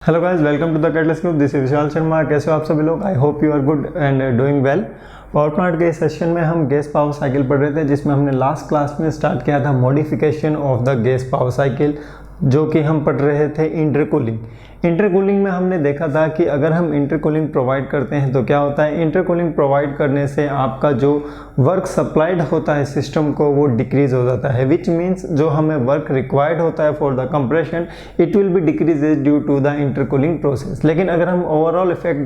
Hello guys, welcome to the catalyst group. This is Vishal Sharma. कैसे हो आप सभी लोग? I hope you are good and doing well. Power plant के इस सेशन में हम गैस पावर साइकिल पढ़ रहे थे, जिसमें हमने लास्ट क्लास में स्टार्ट किया था modification of the gas power cycle, जो कि हम पढ़ रहे थे इंटरकूलिंग। इंटरकूलिंग में हमने देखा था कि अगर हम इंटरकूलिंग प्रोवाइड करते हैं तो क्या होता है। इंटरकूलिंग प्रोवाइड करने से आपका जो वर्क सप्लाइड होता है सिस्टम को, वो डिक्रीज हो जाता है, विच मीन्स जो हमें वर्क रिक्वायर्ड होता है for the compression, it will be decreases due to the intercooling process. लेकिन अगर हम ओवरऑल इफेक्ट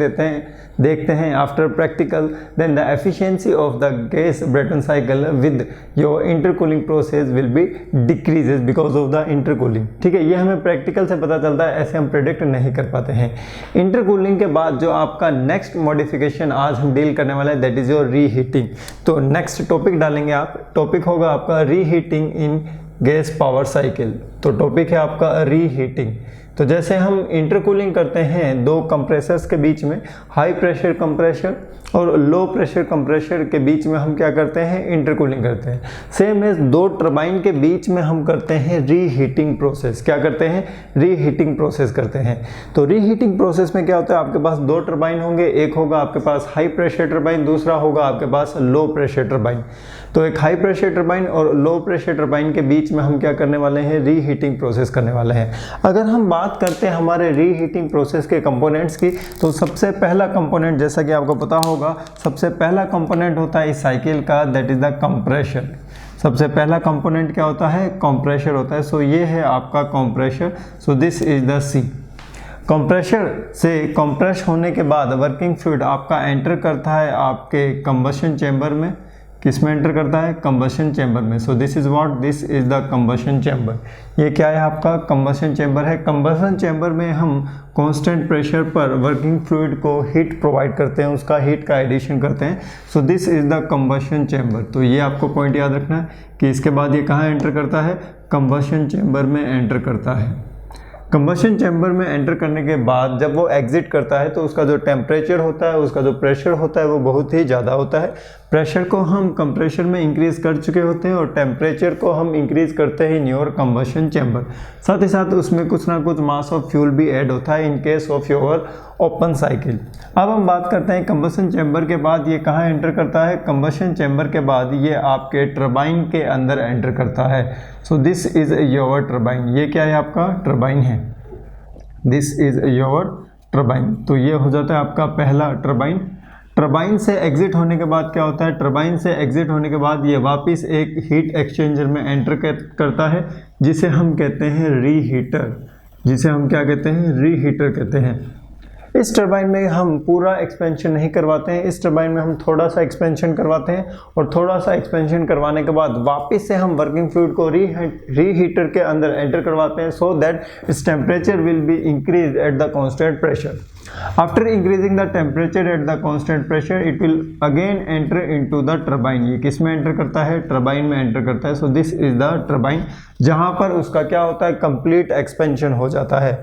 देखते हैं after practical, then the efficiency of the gas Brayton cycle with your intercooling process will be decreases because of the intercooling. ठीक है, ये हमें practical से पता चलता है, ऐसे हम प्रेडिक्ट नहीं कर पाते हैं। इंटरकूलिंग के बाद जो आपका नेक्स्ट मॉडिफिकेशन आज हम डील करने वाले हैं, दैट इज योर रीहीटिंग। तो नेक्स्ट टॉपिक डालेंगे आप, टॉपिक होगा आपका रीहीटिंग इन गैस पावर साइकिल। तो टॉपिक है आपका रीहीटिंग। तो जैसे हम इंटरकूलिंग करते हैं दो कंप्रेसर्स के बीच में, हाई प्रेशर कंप्रेशर और लो प्रेशर कंप्रेशर के बीच में हम क्या करते हैं, इंटरकूलिंग करते हैं। सेम एज दो टरबाइन के बीच में हम करते हैं रीहीटिंग प्रोसेस। क्या करते हैं? रीहीटिंग प्रोसेस करते हैं। तो रीहीटिंग प्रोसेस में क्या होता है, आपके पास दो टरबाइन होंगे, एक होगा आपके पास हाई प्रेशर टरबाइन, दूसरा होगा आपके पास लो प्रेशर टरबाइन। तो एक हाई प्रेशर टरबाइन और लो प्रेशर टरबाइन के बीच में हम क्या करने वाले हैं, रीहीटिंग प्रोसेस करने वाले हैं। अगर हम बात करते हैं हमारे रीहीटिंग प्रोसेस के कंपोनेंट्स की, तो सबसे पहला कंपोनेंट, जैसा कि आपको पता होगा, सबसे पहला कंपोनेंट होता है इस साइकिल का, दैट इज द कंप्रेशर। सबसे पहला कंपोनेंट क्या होता है? कंप्रेशर होता है। सो ये है आपका compressor. So this is the C. Compressor से कंप्रेस होने के बाद वर्किंग फ्लूइड आपका एंटर करता है आपके कंबशन चेंबर में। किस में एंटर करता है? कंबशन चेंबर में। So this is what, this is the combustion chamber. ये क्या है आपका? कंबशन चेंबर है। कंबशन चेंबर में हम कांस्टेंट प्रेशर पर वर्किंग फ्लूइड को हीट प्रोवाइड करते हैं, उसका हीट का एडिशन करते हैं। So this is the combustion chamber. तो ये आपको पॉइंट याद रखना है कि इसके बाद ये कहाँ एंटर करता है? कंबशन चेंबर में एंटर करता है। कंबशन चैम्बर में एंटर करने के बाद जब वो एग्जिट करता है तो उसका जो टेम्परेचर होता है, उसका जो प्रेशर होता है, वो बहुत ही ज़्यादा होता है। प्रेशर को हम कंप्रेशर में इंक्रीज़ कर चुके होते हैं और टेम्परेचर को हम इंक्रीज़ करते हैं इन योर कंबशन चैम्बर। साथ ही साथ उसमें कुछ ना कुछ मास ऑफ फ्यूल भी ऐड होता है in case of your open cycle. अब हम बात करते हैं कंबशन चैम्बर के बाद ये कहाँ एंटर करता है। कंबशन चैम्बर के बाद ये आपके टरबाइन के अंदर एंटर करता है। So this is your turbine. ये क्या है? आपका टरबाइन है। This is your turbine. तो ये हो जाता है आपका पहला टरबाइन। टरबाइन से एग्जिट होने के बाद क्या होता है? टरबाइन से एग्जिट होने के बाद ये वापस एक हीट एक्सचेंजर में एंटर करता है, जिसे हम कहते हैं रीहीटर। जिसे हम क्या कहते हैं? रीहीटर कहते हैं। इस टरबाइन में हम पूरा एक्सपेंशन नहीं करवाते हैं, इस टरबाइन में हम थोड़ा सा एक्सपेंशन करवाते हैं और थोड़ा सा एक्सपेंशन करवाने के बाद वापस से हम वर्किंग फ्लूइड को रीहीटर के अंदर एंटर करवाते हैं, so that its temperature will be increase at the constant pressure. After increasing the temperature at the constant pressure, it will again enter into the turbine. ये किस में एंटर करता है? टरबाइन में एंटर करता है। So this is the turbine, जहां पर उसका क्या होता है? कंप्लीट एक्सपेंशन हो जाता है।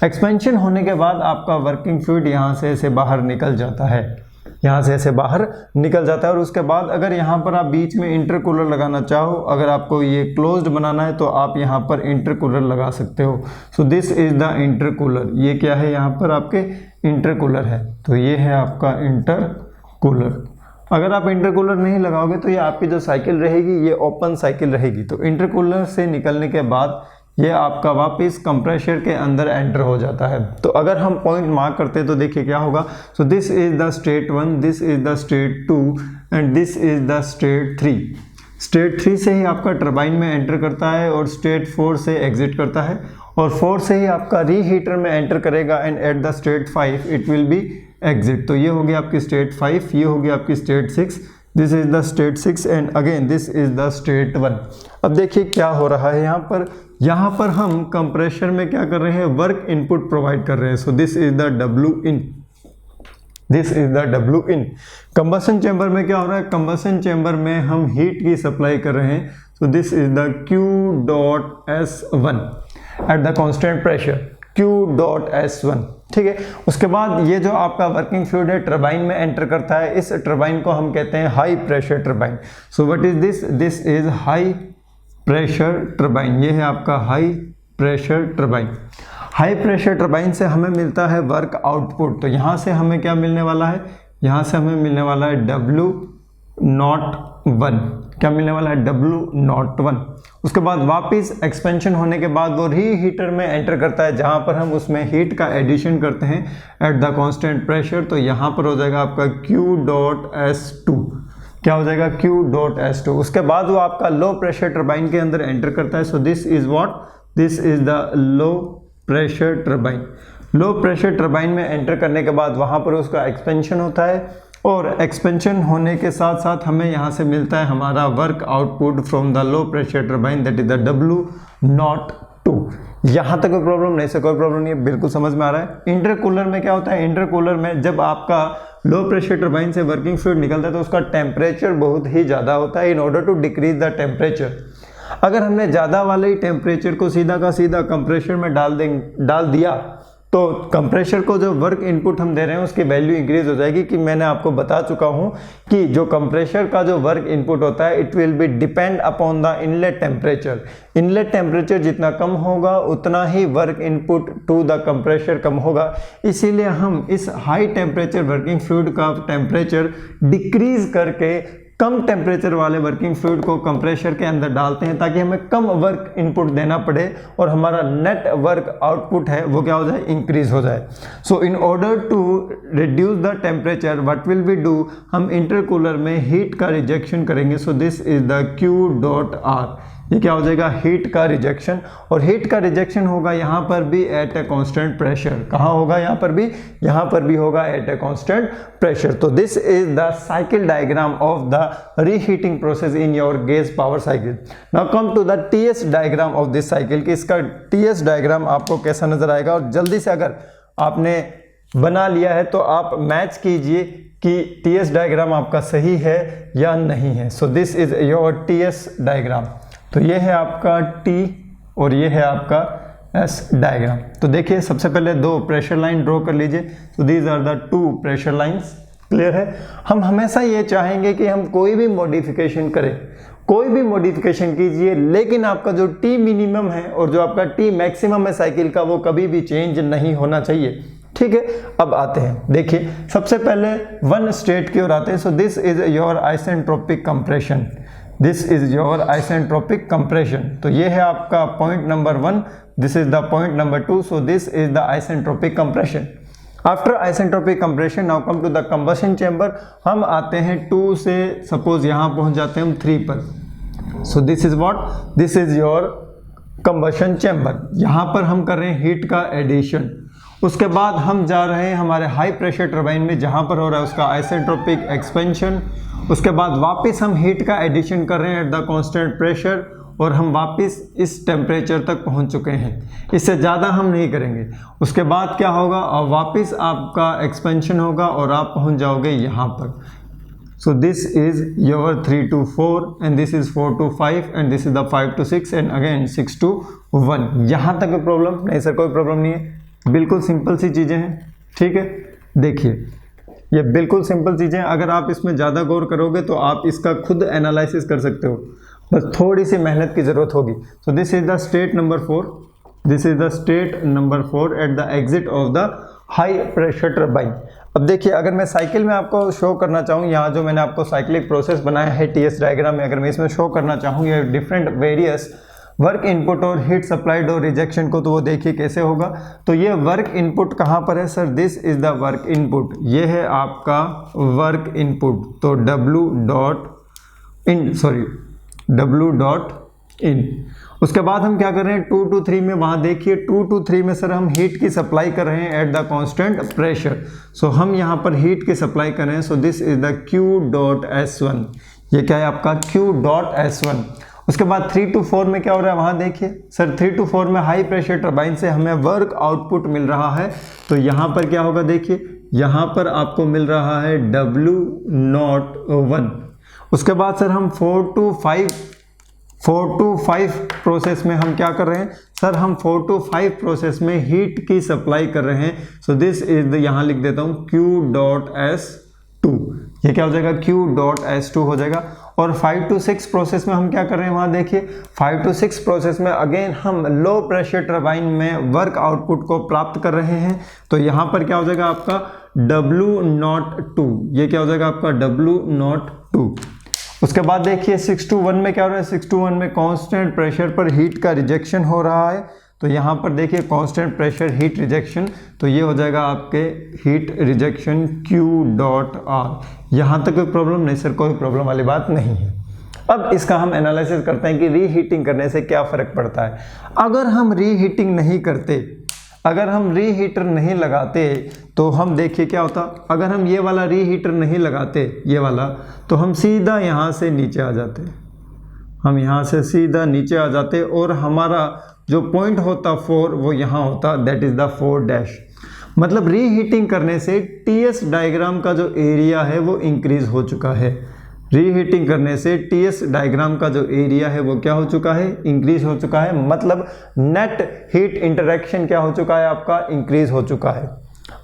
एक्सपेंशन होने के बाद आपका वर्किंग फ्लूइड यहाँ से ऐसे बाहर निकल जाता है, यहाँ से ऐसे बाहर निकल जाता है। और उसके बाद अगर यहाँ पर आप बीच में इंटरकूलर लगाना चाहो, अगर आपको ये क्लोज्ड बनाना है तो आप यहाँ पर इंटरकूलर लगा सकते हो। सो दिस इज द इंटरकूलर। ये क्या है? यहाँ पर आपके इंटरकूलर है। तो ये है आपका इंटरकूलर। अगर आप इंटरकूलर नहीं लगाओगे तो ये आपकी जो साइकिल रहेगी ये ओपन साइकिल रहेगी। तो इंटरकूलर से निकलने के बाद ये आपका वापस कंप्रेशर के अंदर एंटर हो जाता है। तो अगर हम पॉइंट मार्क करते हैं तो देखिए क्या होगा। So this is the state 1, this is the state 2 and this is the state 3। State 3 से ही आपका टरबाइन में एंटर करता है और स्टेट 4 से एग्जिट करता है और 4 से ही आपका रीहीटर में एंटर करेगा and at the state 5 it will B exit. तो ये होगी आपकी स्टेट 5, ये होगी आपकी state 6, this is the state 6 and again this is the state 1। अब देखिए क्या हो रहा है यहाँ पर हम कंप्रेशर में क्या कर रहे हैं? वर्क इनपुट प्रोवाइड कर रहे हैं। So this is the W in, this is the W in. Combustion chamber में क्या हो रहा है? कंबशन चैम्बर में हम हीट की सप्लाई कर रहे हैं। So this is the Q dot S1 eight the constant pressure, Q dot S1। ठीक है, उसके बाद ये जो आपका वर्किंग फ्लूइड है टरबाइन में एंटर करता है। इस टरबाइन को हम कहते हैं high pressure turbine. So what is this? This is high pressure turbine. ये है आपका high pressure turbine. High pressure turbine से हमें मिलता है वर्क आउटपुट, तो यहाँ से हमें क्या मिलने वाला है, यहाँ से हमें मिलने वाला है W01, क्या मिलने वाला है, W01। उसके बाद वापस एक्सपेंशन होने के बाद वो रीहीटर में एंटर करता है, जहाँ पर हम उसमें हीट का एडिशन करते हैं एट द कांस्टेंट प्रेशर, तो यहाँ पर हो जाएगा आपका Q.S2, क्या हो जाएगा, Q.S2। उसके बाद वो आपका लो प्रेशर टरबाइन के अंदर एंटर करता है, so this is what, this is the low pressure turbine. Low pressure turbine में एंटर करने के बाद वहाँ पर उसका एक्सपेंशन होता है, और एक्सपेंशन होने के साथ साथ हमें यहाँ से मिलता है हमारा work output from the low pressure turbine, that is the W02। यहाँ तक कोई प्रॉब्लम नहीं, से कोई प्रॉब्लम नहीं है, बिल्कुल समझ में आ रहा है। इंटरकूलर में क्या होता है, इंटरकूलर में जब आपका लो प्रेशर टरबाइन से वर्किंग फ्लूइड निकलता है तो उसका टेम्परेचर बहुत ही ज़्यादा होता है। In order to decrease the temperature, अगर हमने ज़्यादा वाले टेम्परेचर को सीधा का सीधा कंप्रेशर में डाल दिया तो कंप्रेशर को जो वर्क इनपुट हम दे रहे हैं उसकी वैल्यू इंक्रीज हो जाएगी, कि मैंने आपको बता चुका हूं कि जो कंप्रेशर का जो वर्क इनपुट होता है it will be depend upon the inlet temperature. Inlet temperature जितना कम होगा उतना ही work input to the compressor कम होगा, इसीलिए हम इस हाई टेम्परेचर वर्किंग फ्लूइड का टेम्परेचर डिक्रीज करके कम टेम्परेचर वाले वर्किंग फ्लूइड को कंप्रेशर के अंदर डालते हैं, ताकि हमें कम वर्क इनपुट देना पड़े और हमारा नेट वर्क आउटपुट है वो क्या हो जाए, इंक्रीज हो जाए। So in order to reduce the temperature what will we do, हम इंटरकूलर में हीट का रिजेक्शन करेंगे। So this is the Q.R, ये क्या हो जाएगा, हीट का रिजेक्शन। और हीट का रिजेक्शन होगा यहाँ पर भी एट ए कांस्टेंट प्रेशर, कहाँ होगा, यहाँ पर भी होगा एट ए कांस्टेंट प्रेशर। तो this is the cycle diagram of the reheating process in your gas power cycle. Now come to the TS diagram of this cycle, कि इसका TS diagram आपको कैसा नजर आएगा। और जल्दी से अगर आपने बना लिया है तो आप मैच कीजिए कि TS डायग्राम आपका सही है या नहीं है। So this is your TS diagram, तो ये है आपका T और ये है आपका S डायग्राम। तो देखिए सबसे पहले दो प्रेशर लाइन ड्रॉ कर लीजिए। तो these are the two pressure lines, clear है। हम हमेशा ये चाहेंगे कि हम कोई भी मॉडिफिकेशन करें, कोई भी मॉडिफिकेशन कीजिए, लेकिन आपका जो T मिनिमम है और जो आपका T मैक्सिमम है साइकिल का वो कभी भी चेंज नहीं होना चाहिए, ठीक है। अब आते हैं, देखिए सबसे पहले वन स्टेट की ओर आते हैं। So this is your isentropic compression, this is your isentropic compression. तो ये है आपका point number 1, this is the point number 2, so this is the isentropic compression. After isentropic compression now come to the combustion chamber. हम आते हैं 2 से suppose यहाँ पहुँच जाते हैं हम 3 पर। सो this is what, this is your combustion chamber. यहाँ पर हम कर रहे हैं हीट का एडिशन। उसके बाद हम जा रहे हैं हमारे हाई प्रेशर टरबाइन में, जहाँ पर हो रहा है उसका आइसेंट्रोपिक एक्सपेंशन। उसके बाद वापस हम हीट का एडिशन कर रहे हैं एट द कांस्टेंट प्रेशर, और हम वापस इस टेम्परेचर तक पहुंच चुके हैं, इससे ज़्यादा हम नहीं करेंगे। उसके बाद क्या होगा, और वापस आपका एक्सपेंशन होगा और आप पहुंच जाओगे यहाँ पर। सो this is your 3 to 4 and this is 4 to 5 and this is the 5 to 6 and again 6 to 1। यहाँ तक कोई प्रॉब्लम नहीं सर, कोई प्रॉब्लम नहीं है, बिल्कुल सिंपल सी चीज़ें हैं, ठीक है। देखिए ये बिल्कुल सिंपल चीज़ें हैं, अगर आप इसमें ज़्यादा गौर करोगे तो आप इसका खुद एनालिसिस कर सकते हो, बस थोड़ी सी मेहनत की ज़रूरत होगी। सो this is the state number 4, this is the state number 4 at the exit of the high pressure turbine. अब देखिए अगर मैं साइकिल में आपको शो करना चाहूँ, यहाँ जो मैंने आपको साइक्लिक प्रोसेस बनाया है TS डायग्राम में, अगर मैं इसमें शो करना चाहूँ ये डिफरेंट वेरियस वर्क इनपुट और हीट सप्लाइड और रिजेक्शन को, तो वो देखिए कैसे होगा। तो ये वर्क इनपुट कहाँ पर है sir, this is the work input, ये है आपका वर्क इनपुट। तो W.in। उसके बाद हम क्या कर रहे हैं 2 to 3 में, वहाँ देखिए 2 to 3 में सर हम हीट की सप्लाई कर रहे हैं एट द कांस्टेंट प्रेशर। सो हम यहाँ पर हीट की सप्लाई कर रहे हैं। So this is the Q.S1, ये क्या है आपका Q.S1। उसके बाद 3 to 4 में क्या हो रहा है, वहाँ देखिए सर 3 to 4 में हाई प्रेशर टरबाइन से हमें वर्क आउटपुट मिल रहा है। तो यहाँ पर क्या होगा, देखिए यहाँ पर आपको मिल रहा है W01। उसके बाद सर हम 4 to 5 प्रोसेस में हम क्या कर रहे हैं सर, हम 4 to 5 प्रोसेस में हीट की सप्लाई कर रहे हैं। सो दिस इज द, यहाँ लिख देता हूँ Q.S2, ये क्या हो जाएगा Q.S2 हो जाएगा। और 5 to 6 प्रोसेस में हम क्या कर रहे हैं, वहाँ देखिए 5 to 6 प्रोसेस में अगेन हम लो प्रेशर टरबाइन में वर्क आउटपुट को प्राप्त कर रहे हैं। तो यहाँ पर क्या हो जाएगा आपका W02, ये क्या हो जाएगा आपका W02। उसके बाद देखिए 6 to 1 में क्या हो रहा है, 6 to 1 में कांस्टेंट प्रेशर पर हीट का रिजेक्शन हो रहा है। तो यहाँ पर देखिए कांस्टेंट प्रेशर हीट रिजेक्शन, तो ये हो जाएगा आपके हीट रिजेक्शन Q.R। यहाँ तक कोई प्रॉब्लम नहीं सर, कोई प्रॉब्लम वाली बात नहीं है। अब इसका हम एनालिसिस करते हैं कि रीहीटिंग करने से क्या फ़र्क पड़ता है। अगर हम रीहीटिंग नहीं करते, अगर हम रीहीटर नहीं लगाते तो हम देखिए क्या होता, अगर हम ये वाला रीहीटर नहीं लगाते, ये वाला, तो हम सीधा यहाँ से नीचे आ जाते, हम यहाँ से सीधा नीचे आ जाते और हमारा जो पॉइंट होता 4 वो यहाँ होता, दैट इज़ द 4 मतलब रीहीटिंग करने से टीएस डायग्राम का जो एरिया है वो इंक्रीज हो चुका है। रीहीटिंग करने से टीएस डायग्राम का जो एरिया है वो क्या हो चुका है, इंक्रीज हो चुका है। मतलब नेट हीट इंटरेक्शन क्या हो चुका है आपका, इंक्रीज हो चुका है।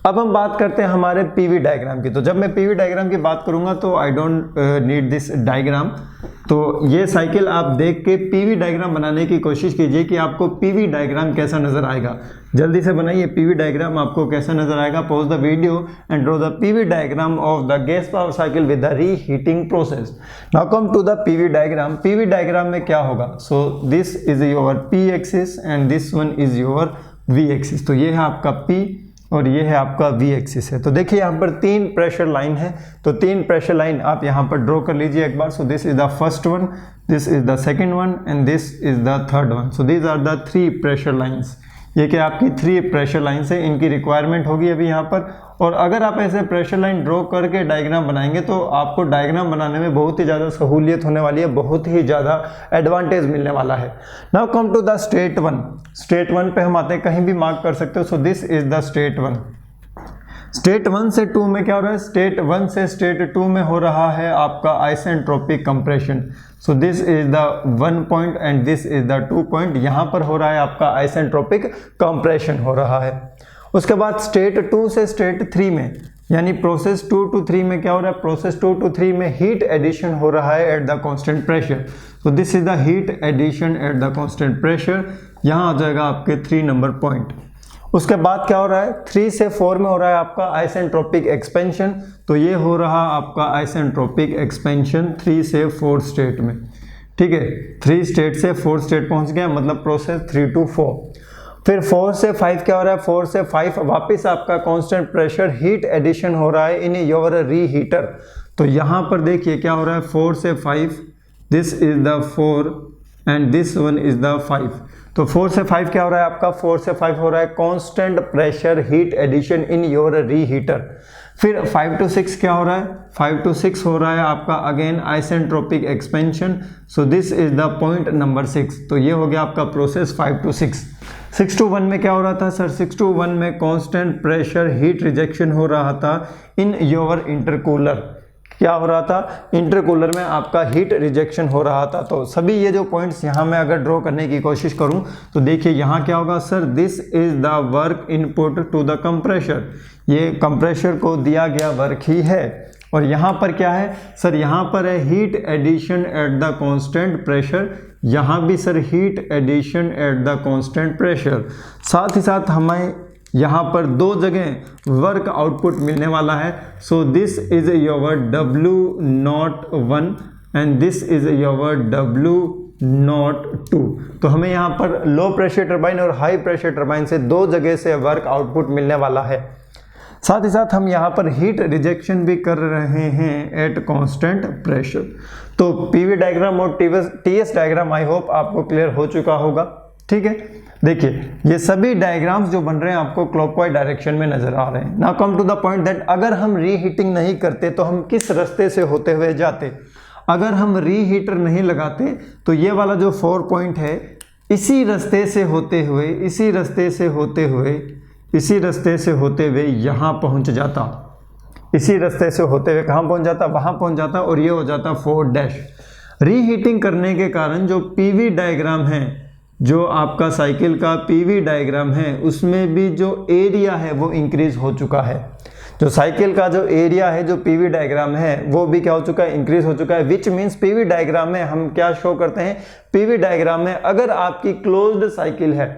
अब हम बात करते हैं हमारे पीवी डायग्राम की। तो जब मैं पीवी डायग्राम की बात करूंगा तो I don't need this diagram. तो ये साइकिल आप देख के पीवी डायग्राम बनाने की कोशिश कीजिए कि आपको पीवी डायग्राम कैसा नजर आएगा। जल्दी से बनाइए पीवी डायग्राम, आपको कैसा नजर आएगा। Pause the video and draw the PV diagram of the gas power cycle with the reheating process. Now come to the PV diagram. PV diagram में क्या होगा, so this is your P axis and this one is your V axis. तो ये है आपका P और ये है आपका वी एक्सिस है। तो देखिए यहाँ पर 3 प्रेशर लाइन है, तो 3 प्रेशर लाइन आप यहाँ पर ड्रॉ कर लीजिए एक बार। So this is the first one, this is the second one and this is the third one. So these are the 3 pressure lines. ये क्या आपकी 3 प्रेशर लाइन है, इनकी रिक्वायरमेंट होगी अभी यहाँ पर। और अगर आप ऐसे प्रेशर लाइन ड्रॉ करके डायग्राम बनाएंगे तो आपको डायग्राम बनाने में बहुत ही ज़्यादा सहूलियत होने वाली है, बहुत ही ज़्यादा एडवांटेज मिलने वाला है। Now come to the state 1। State 1 पे हम आते हैं, कहीं भी मार्क कर सकते हो। सो this is the state 1। State 1 से 2 में क्या हो रहा है, स्टेट 1 से स्टेट 2 में हो रहा है आपका isentropic compression. So this is the 1 point and this is the 2 point. यहाँ पर हो रहा है आपका आइसेंट्रोपिक कंप्रेशन हो रहा है। उसके बाद स्टेट 2 से स्टेट 3 में, यानी प्रोसेस 2 to 3 में क्या हो रहा है, प्रोसेस 2 to 3 में हीट एडिशन हो रहा है at the constant pressure. So this is the heat addition at the constant pressure. यहाँ आ जाएगा आपके 3 नंबर पॉइंट। उसके बाद क्या हो रहा है, 3 से 4 में हो रहा है आपका आइसेंट्रोपिक एक्सपेंशन। तो ये हो रहा आपका आइसेंट्रोपिक एक्सपेंशन 3 से 4 स्टेट में। ठीक है, 3 स्टेट से 4 स्टेट पहुंच गया, मतलब प्रोसेस 3 to 4। फिर 4 से 5 क्या हो रहा है, 4 से 5 वापस आपका कांस्टेंट प्रेशर हीट एडिशन हो रहा है इन योर रीहीटर। तो यहाँ पर देखिए क्या हो रहा है, 4 से 5, this is the 4 and this one is the 5। तो 4 से 5 क्या हो रहा है आपका, 4 से 5 हो रहा है constant pressure heat addition in your reheater. फिर 5 to 6 क्या हो रहा है, 5 to 6 हो रहा है आपका again isentropic expansion. So this is the point number 6। तो ये हो गया आपका प्रोसेस 5 to 6। 6 to 1 में क्या हो रहा था सर, 6 to 1 में कांस्टेंट प्रेशर हीट रिजेक्शन हो रहा था इन योर इंटरकूलर। क्या हो रहा था, इंटरकूलर में आपका हीट रिजेक्शन हो रहा था। तो सभी ये जो पॉइंट्स यहाँ मैं अगर ड्रॉ करने की कोशिश करूँ तो देखिए यहाँ क्या होगा sir, this is the work input to the compressor. ये कंप्रेशर को दिया गया वर्क ही है। और यहाँ पर क्या है सर, यहाँ पर है heat addition at the constant pressure. यहाँ भी sir heat addition at the constant pressure. साथ ही साथ हमें यहाँ पर 2 जगह वर्क आउटपुट मिलने वाला है। So this is your W01 and this is your W02। तो हमें यहाँ पर लो प्रेशर टरबाइन और हाई प्रेशर टरबाइन से 2 जगह से वर्क आउटपुट मिलने वाला है। साथ ही साथ हम यहाँ पर हीट रिजेक्शन भी कर रहे हैं एट कांस्टेंट प्रेशर। तो पीवी डायग्राम और टीएस डायग्राम आई होप आपको क्लियर हो चुका होगा। ठीक है, देखिए ये सभी डायग्राम्स जो बन रहे हैं आपको क्लॉकवाइज डायरेक्शन में नजर आ रहे हैं। Now come to the point that अगर हम रीहीटिंग नहीं करते तो हम किस रास्ते से होते हुए जाते। अगर हम रीहीटर नहीं लगाते तो ये वाला जो 4 पॉइंट है इसी रास्ते से होते हुए, इसी रास्ते से होते हुए, इसी रास्ते से होते हुए यहाँ पहुँच जाता। इसी रास्ते से होते हुए कहाँ पहुँच जाता, वहाँ पहुँच जाता और ये हो जाता 4 रीहीटिंग करने के कारण जो पीवी डायग्राम है, जो आपका साइकिल का पीवी डायग्राम है, उसमें भी जो एरिया है वो इंक्रीज हो चुका है। जो साइकिल का जो एरिया है, जो पीवी डायग्राम है, वो भी क्या हो चुका है, इंक्रीज हो चुका है। विच मीन्स पीवी डायग्राम में हम क्या शो करते हैं, पीवी डायग्राम में अगर आपकी क्लोज्ड साइकिल है,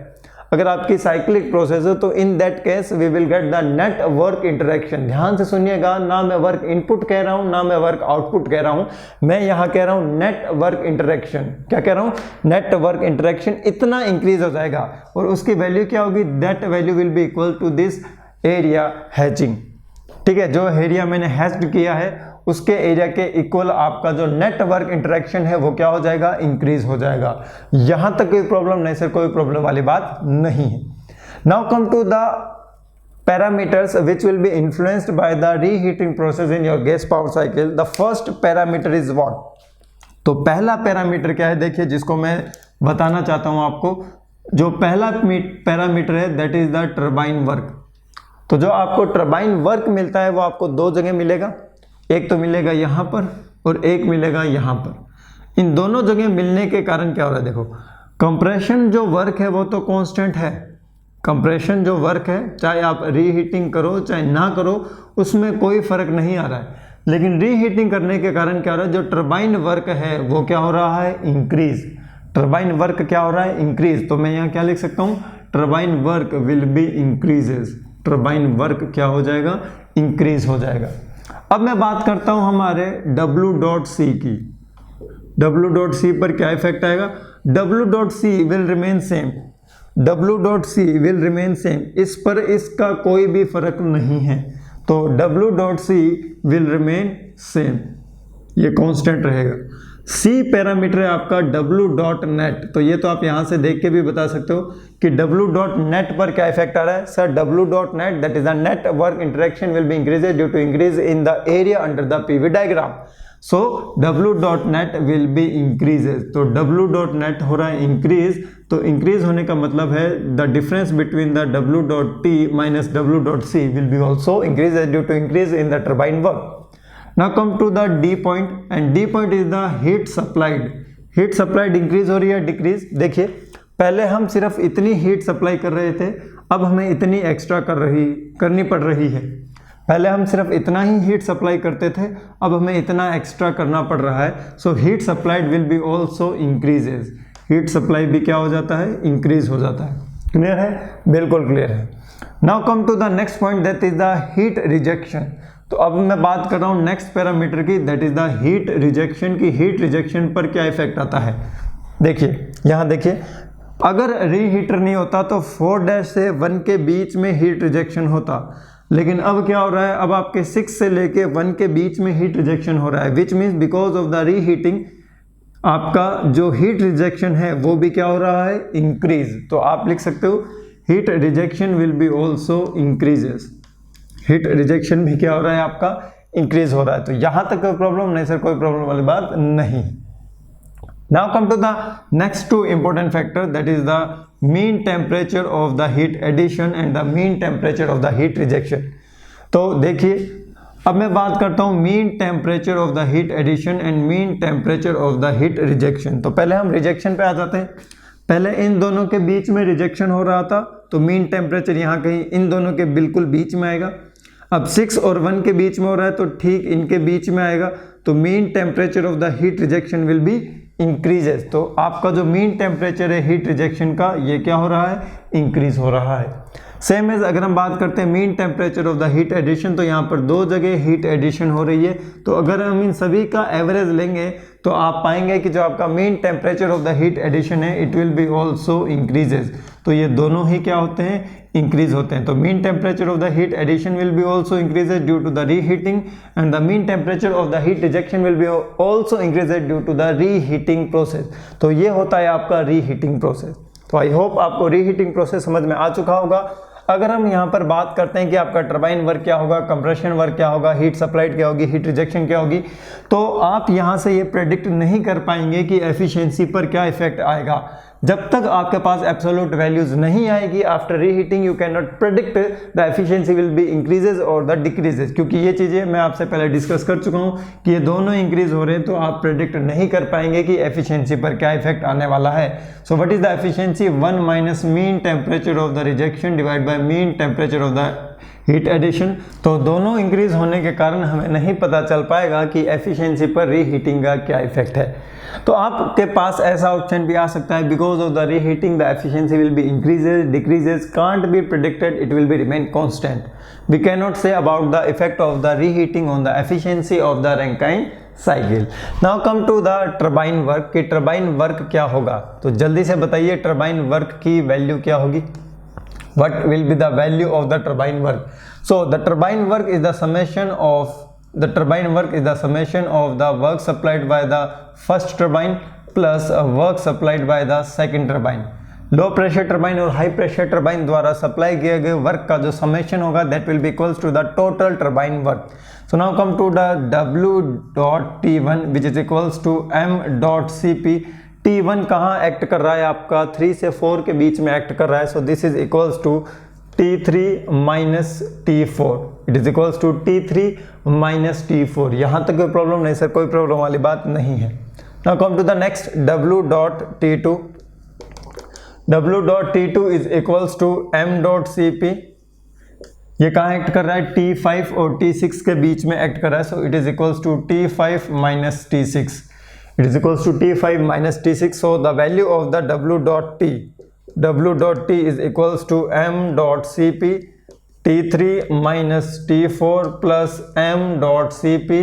अगर आपकी साइक्लिक प्रोसेस है, तो in that case we will get the net work interaction. ध्यान से सुनिएगा, ना मैं वर्क इनपुट कह रहा हूं, ना मैं वर्क आउटपुट कह रहा हूं, मैं यहां कह रहा हूं नेट वर्क इंटरेक्शन। क्या कह रहा हूं, नेट वर्क इंटरेक्शन इतना इंक्रीज हो जाएगा और उसकी वैल्यू क्या होगी, that value will be equal to this area hatching. ठीक है, जो एरिया मैंने हैच्ड किया है उसके एरिया के इक्वल आपका जो नेटवर्क इंटरेक्शन है वो क्या हो जाएगा, इंक्रीज हो जाएगा। यहां तक कोई प्रॉब्लम नहीं सर, कोई प्रॉब्लम वाली बात नहीं है। Now come to the parameters which will be influenced by the reheating process in your gas power cycle. The first parameter is what. तो पहला पैरामीटर क्या है, देखिए, जिसको मैं बताना चाहता हूं आपको। जो पहला पैरामीटर है that is the turbine work. तो जो आपको टर्बाइन वर्क मिलता है वो आपको दो जगह मिलेगा, एक तो मिलेगा यहाँ पर और एक मिलेगा यहाँ पर। इन दोनों जगह मिलने के कारण क्या हो रहा है, देखो, कंप्रेशन जो वर्क है वो तो कांस्टेंट है। कंप्रेशन जो वर्क है, चाहे आप रीहीटिंग करो चाहे ना करो, उसमें कोई फर्क नहीं आ रहा है। लेकिन रीहीटिंग करने के कारण क्या हो रहा है, जो टर्बाइन वर्क है वो क्या हो रहा है, इंक्रीज। टर्बाइन वर्क क्या हो रहा है, इंक्रीज। तो मैं यहाँ क्या लिख सकता हूँ, turbine work will be increases. Turbine work क्या हो जाएगा, इंक्रीज हो जाएगा। अब मैं बात करता हूं हमारे W.C की। W.C पर क्या इफेक्ट आएगा, W.C will remain same. W.C will remain same, इस पर इसका कोई भी फर्क नहीं है। तो W.C विल रिमेन सेम, ये कांस्टेंट रहेगा। C पैरामीटर है आपका W.net। तो ये तो आप यहां से देख के भी बता सकते हो कि W.net पर क्या इफेक्ट आ रहा है sir, W.net that is the net work interaction will be increased due to increase in the area under the PV diagram. So W.net will be increases. तो W.net हो रहा है इंक्रीज। तो इंक्रीज होने का मतलब है the difference between the W.T minus W.C will be also increases due to increase in the turbine work. Now come to the D point and D point is the heat supplied. Heat supplied increase हो रही है decrease. देखिए, पहले हम सिर्फ इतनी heat supply कर रहे थे, अब हमें इतनी एक्स्ट्रा करनी पड़ रही है। पहले हम सिर्फ इतना ही हीट सप्लाई करते थे, अब हमें इतना एक्स्ट्रा करना पड़ रहा है। सो heat supplied will be also increases. Heat supply भी क्या हो जाता है, इंक्रीज हो जाता है। क्लियर है, बिल्कुल क्लियर है। Now come to the next point that is the heat rejection. तो अब मैं बात कर रहा हूं नेक्स्ट पैरामीटर की, that is the heat rejection की। हीट रिजेक्शन पर क्या इफेक्ट आता है, देखिए यहां देखिए, अगर रीहीटर नहीं होता तो 4' से 1 के बीच में हीट रिजेक्शन होता, लेकिन अब क्या हो रहा है, अब आपके 6 से लेके 1 के बीच में हीट रिजेक्शन हो रहा है। Which means because of the reheating आपका जो हीट रिजेक्शन है वो भी क्या हो रहा है, इंक्रीज। तो आप लिख सकते हो heat rejection will be also increases. Heat rejection भी क्या हो रहा है आपका, इंक्रीज हो रहा है। तो यहां तक कोई प्रॉब्लम नहीं सर, कोई प्रॉब्लम वाली बात नहीं। Now come to the next two important factor that is the mean temperature of the heat addition and the mean temperature of the heat rejection. तो देखिए, अब मैं बात करता हूं mean temperature of the heat addition and mean temperature of the heat rejection. तो पहले हम रिजेक्शन पे आ जाते हैं। पहले इन दोनों के बीच में रिजेक्शन हो रहा था, तो मीन टेम्परेचर यहाँ कहीं इन दोनों के बिल्कुल बीच में आएगा। अब 6 और 1 के बीच में हो रहा है तो ठीक इनके बीच में आएगा। तो mean temperature of the heat rejection will B increases. तो आपका जो मीन टेम्परेचर है हीट रिजेक्शन का, ये क्या हो रहा है, इंक्रीज हो रहा है। सेम एज अगर हम बात करते हैं mean temperature of the heat addition, तो यहाँ पर 2 जगह हीट एडिशन हो रही है। तो अगर हम इन सभी का एवरेज लेंगे तो आप पाएंगे कि जो आपका mean temperature of the heat addition है it will be also increases. तो ये दोनों ही क्या होते हैं, इंक्रीज होते हैं। तो mean temperature of the heat addition will be also increases due to the reheating and the mean temperature of the heat rejection will be also increases due to the reheating process. तो ये होता है आपका reheating process. तो I hope आपको reheating process समझ में आ चुका होगा। अगर हम यहाँ पर बात करते हैं कि आपका टर्बाइन वर्क क्या होगा, कंप्रेशन वर्क क्या होगा, हीट सप्लाइड क्या होगी, हीट रिजेक्शन क्या होगी, तो आप यहाँ से ये प्रेडिक्ट नहीं कर पाएंगे कि एफिशिएंसी पर क्या इफेक्ट आएगा। जब तक आपके पास एब्सोल्यूट वैल्यूज नहीं आएगी after reheating, you can not predict the efficiency will be increases और द डिक्रीजेज। क्योंकि ये चीज़ें मैं आपसे पहले डिस्कस कर चुका हूँ कि ये दोनों इंक्रीज हो रहे हैं, तो आप प्रेडिक्ट नहीं कर पाएंगे कि एफिशिएंसी पर क्या इफेक्ट आने वाला है। So what is the efficiency, 1 minus mean temperature of the rejection divide by mean temperature of the heat addition. तो दोनों इंक्रीज होने के कारण हमें नहीं पता चल पाएगा कि एफिशिएंसी पर रीहीटिंग का क्या इफेक्ट है। तो आपके पास ऐसा ऑप्शन भी आ सकता है, because of the reheating the efficiency will be increases decreases, can't be predicted, it will be remain constant. We can not say about the effect of the reheating on the efficiency of the Rankine cycle. Now come to the turbine work, कि turbine work क्या होगा। तो जल्दी से बताइए turbine work की value क्या होगी। What will be the value of the turbine work? So the turbine work is the summation of the work supplied by the first turbine plus work supplied by the second turbine. Low pressure turbine और high pressure turbine द्वारा supply किए गए work का जो summation होगा that will be equals to the total turbine work. So now come to the W.T1 which is equals to M.Cp। T1 कहाँ act कर रहा है आपका 3 से 4 के बीच में एक्ट कर रहा है। So this is equals to T3 minus T4, it is equals to T3 minus T4। यहाँ तक कोई प्रॉब्लम नहीं सर, कोई प्रॉब्लम वाली बात नहीं है। Now come to the next W.T2। W.T2 is equals to M.Cp। ये कहाँ एक्ट कर रहा है T5 और T6 के बीच में एक्ट कर रहा है। So it is equals to T5 minus T6, it is equals to T5 minus T6. So the value of the W.T is equals to M.Cp T3 minus T4 plus M.Cp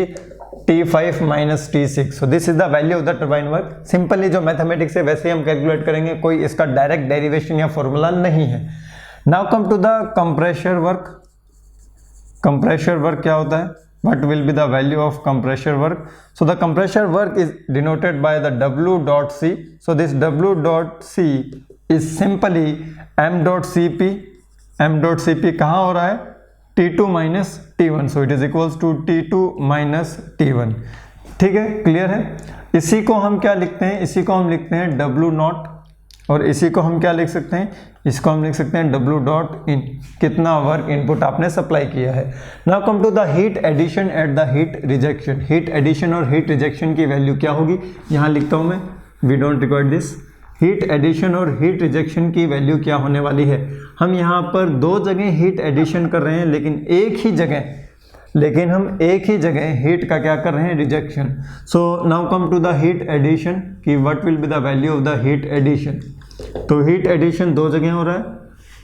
T5 minus T6. So this is the value of the turbine work. Simply जो mathematics है वैसे ही हम calculate करेंगे, कोई इसका direct derivation या formula नहीं है। Now come to the compressor work. Compressor work क्या होता है? What will be the value of compressor work? So the compressor work is denoted by the W.C. So this W.C is simply M.Cp. M.Cp कहाँ हो रहा है T2 minus T1. So it is equals to T2 minus T1. ठीक है, clear है। इसी को हम क्या लिखते हैं, इसी को हम लिखते हैं W0 और इसी को हम क्या लिख सकते हैं, इसको हम लिख सकते हैं W.in, कितना वर्क इनपुट आपने सप्लाई किया है। Now come to the heat addition at the heat rejection. Heat addition और हीट रिजेक्शन की वैल्यू क्या होगी, यहाँ लिखता हूँ मैं, we don't record this. Heat addition और हीट रिजेक्शन की वैल्यू क्या होने वाली है। हम यहाँ पर दो जगह हीट एडिशन कर रहे हैं लेकिन हम एक ही जगह हीट का क्या कर रहे हैं, rejection. So now come to the heat addition कि what will be the value of the heat addition. तो हीट एडिशन दो जगह हो रहा है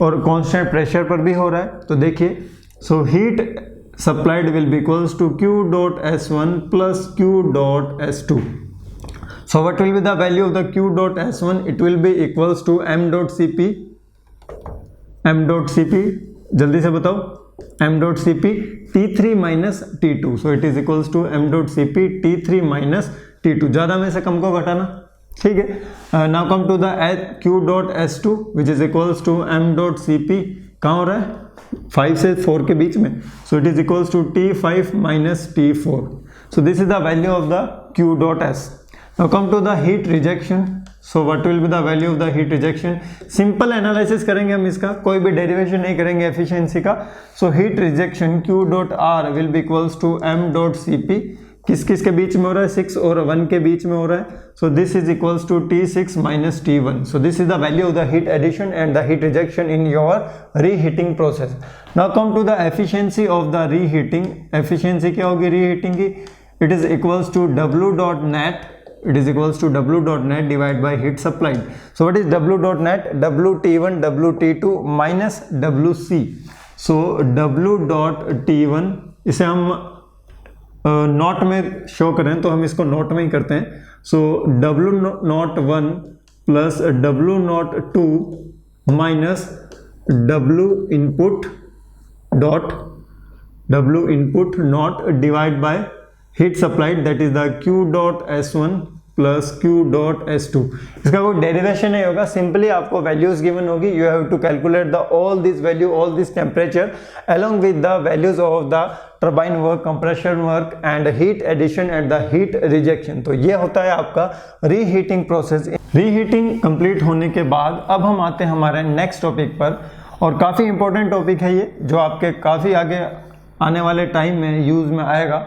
और कांस्टेंट प्रेशर पर भी हो रहा है। तो देखिए, so heat supplied will be equals to Q.S1 plus Q.S2। So what will be the value of the Q.S1, it will be equals to M.Cp। जल्दी से बताओ, M.Cp T3 minus T2। So it is equals to M.Cp T3 minus T2। ज़्यादा में से कम को घटाना, ठीक है। Now come to the Q.S2 which is equals to M.Cp, कहाँ हो रहा है 5 से 4 के बीच में। So it is equals to T5 minus T4। So this is the value of the Q.S। Now come to the heat rejection. So what will be the value of the heat rejection. Simple analysis करेंगे हम इसका, कोई भी derivation नहीं करेंगे efficiency का। So heat rejection Q.R will be equals to M.Cp। किस किस के बीच में हो रहा है, 6 और 1 के बीच में हो रहा है। So this is equals to T6 minus T1। So this is the value of the heat addition and the heat rejection in your reheating process. Now come to the efficiency of the reheating. Efficiency क्या होगी reheating की, it is equals to W.net, it is equals to W.net divided by heat supplied. So what is W.net? WT1 WT2 minus WC. So W.T1 इसे हम note में show करें तो हम इसको नोट में ही करते हैं। So W01 plus W02 minus W input not divide by heat supplied, that is the Q.S1 plus Q.S2। इसका कोई डेरिवेशन नहीं होगा, सिंपली आपको वैल्यूज गिवन होगी, you have to calculate the all this value, all this temperature along with the values of the turbine work, compressor work and heat addition and the heat rejection. तो ये होता है आपका reheating process. Reheating complete होने के बाद अब हम आते हैं हमारे नेक्स्ट टॉपिक पर, और काफ़ी इंपॉर्टेंट टॉपिक है ये, जो आपके काफ़ी आगे आने वाले टाइम में यूज़ में आएगा।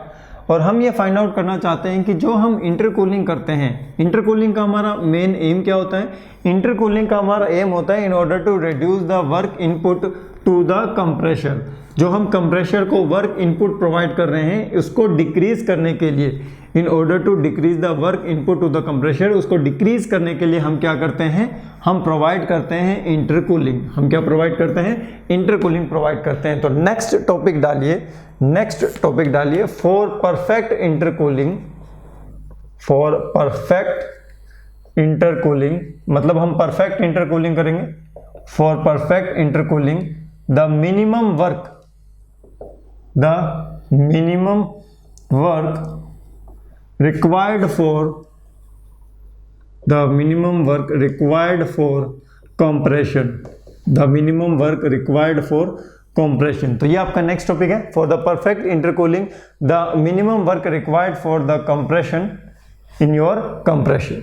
और हम ये फाइंड आउट करना चाहते हैं कि जो हम इंटरकूलिंग करते हैं, इंटरकूलिंग का हमारा मेन एम क्या होता है। इंटरकूलिंग का हमारा एम होता है in order to reduce the work input to to the compressor. जो हम कंप्रेशर को वर्क इनपुट प्रोवाइड कर रहे हैं उसको डिक्रीज करने के लिए, in order to decrease the work input to the compressor, उसको डिक्रीज करने के लिए हम क्या करते हैं, हम प्रोवाइड करते हैं इंटरकूलिंग। हम क्या प्रोवाइड करते हैं, इंटरकूलिंग प्रोवाइड करते हैं। तो नेक्स्ट टॉपिक डालिए for perfect intercooling. For perfect intercooling मतलब हम परफेक्ट इंटरकूलिंग करेंगे। For perfect intercooling the minimum work required for compression। तो ये आपका नेक्स्ट टॉपिक है, for the perfect intercooling the minimum work required for the compression in your compression.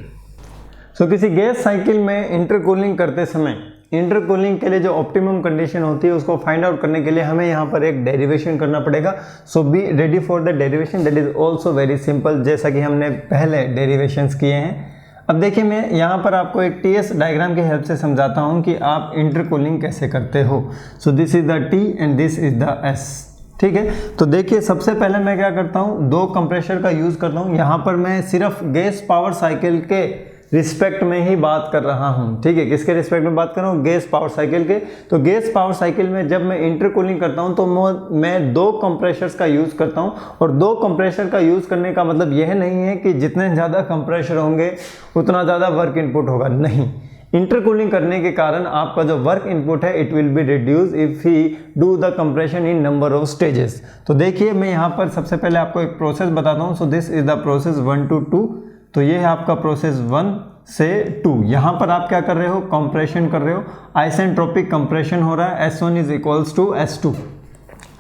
So किसी gas cycle में intercooling करते समय intercooling के लिए जो ऑप्टिमम कंडीशन होती है उसको फाइंड आउट करने के लिए हमें यहाँ पर एक डेरिवेशन करना पड़ेगा। So be ready for the derivation, that is also very simple, जैसा कि हमने पहले डेरिवेशंस किए हैं। अब देखिए मैं यहाँ पर आपको एक टीएस डायग्राम की हेल्प से समझाता हूँ कि आप इंटरकूलिंग कैसे करते हो। सो this is the T and this is the S, ठीक है। तो देखिए सबसे पहले मैं क्या करता हूँ, दो कंप्रेशर का यूज़ करता हूँ। यहाँ पर मैं सिर्फ गैस पावर साइकिल के रिस्पेक्ट में ही बात कर रहा हूँ, ठीक है। किसके रिस्पेक्ट में बात कर रहा हूँ, गैस पावर साइकिल के। तो गैस पावर साइकिल में जब मैं इंटरकूलिंग करता हूँ तो मैं दो कंप्रेशर्स का यूज़ करता हूँ। और दो कंप्रेशर का यूज़ करने का मतलब यह नहीं है कि जितने ज़्यादा कंप्रेशर होंगे उतना ज़्यादा वर्क इनपुट होगा, नहीं। इंटरकूलिंग करने के कारण आपका जो वर्क इनपुट है it will be reduce if he do the compression in number of stages. तो देखिए मैं यहाँ पर सबसे पहले आपको एक प्रोसेस बताता हूँ। सो this is the process 1 to 2। तो ये है आपका प्रोसेस 1 से 2। यहाँ पर आप क्या कर रहे हो, कंप्रेशन कर रहे हो, आइसेंट्रोपिक कंप्रेशन हो रहा है। S1 is equals to S2।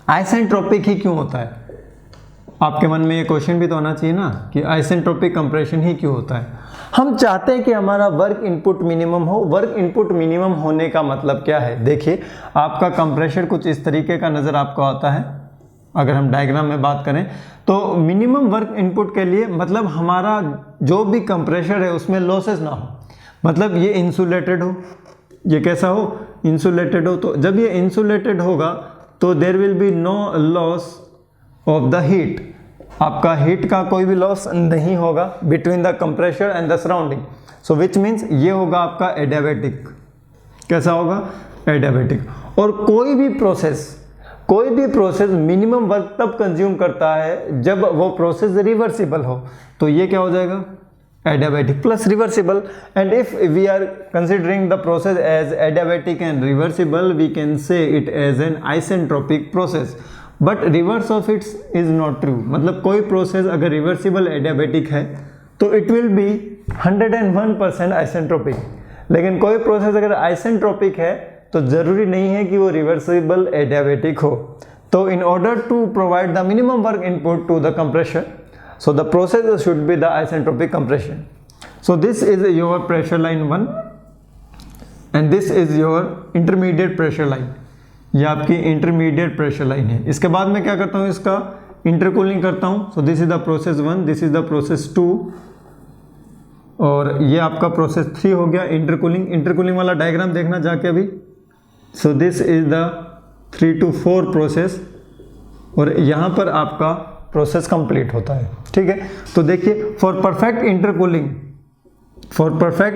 Isentropic ही क्यों होता है, आपके मन में ये क्वेश्चन भी तो होना चाहिए ना कि आइसेंट्रोपिक कंप्रेशन ही क्यों होता है। हम चाहते हैं कि हमारा वर्क इनपुट मिनिमम हो। वर्क इनपुट मिनिमम होने का मतलब क्या है, देखिए आपका कंप्रेशर कुछ इस तरीके का नज़र आपको आता है। अगर हम डायग्राम में बात करें तो मिनिमम वर्क इनपुट के लिए मतलब हमारा जो भी कंप्रेशर है उसमें लॉसेस ना हो, मतलब ये इंसुलेटेड हो, ये कैसा हो, इंसुलेटेड हो। तो जब ये इंसुलेटेड होगा तो there will be no loss of the heat, आपका हीट का कोई भी लॉस नहीं होगा between the compressor and the surrounding. So which means ये होगा आपका एडियाबैटिक। कैसा होगा, एडियाबैटिक। और कोई भी प्रोसेस मिनिमम वर्क तब कंज्यूम करता है जब वो प्रोसेस रिवर्सिबल हो। तो ये क्या हो जाएगा, adiabatic plus reversible. And if we are considering the process as adiabatic and reversible we can say it as an isentropic process, but reverse of its is not true. मतलब कोई process अगर reversible adiabatic है तो it will B 101% isentropic, लेकिन कोई process अगर isentropic है तो जरूरी नहीं है कि वो रिवर्सिबल एडियाबैटिक हो। तो in order to provide the minimum work input to the compressor, so the process should be the isentropic compression. So this is your pressure line 1 and this is your intermediate pressure line. ये आपकी intermediate pressure line है। इसके बाद मैं क्या करता हूँ, इसका इंटरकूलिंग करता हूँ। सो this is the process 1, this is the process 2 और ये आपका प्रोसेस 3 हो गया इंटरकूलिंग वाला डायग्राम देखना जाके अभी। सो this is the 3 to 4 process और यहाँ पर आपका प्रोसेस कंप्लीट होता है, ठीक है। तो देखिए फॉर परफेक्ट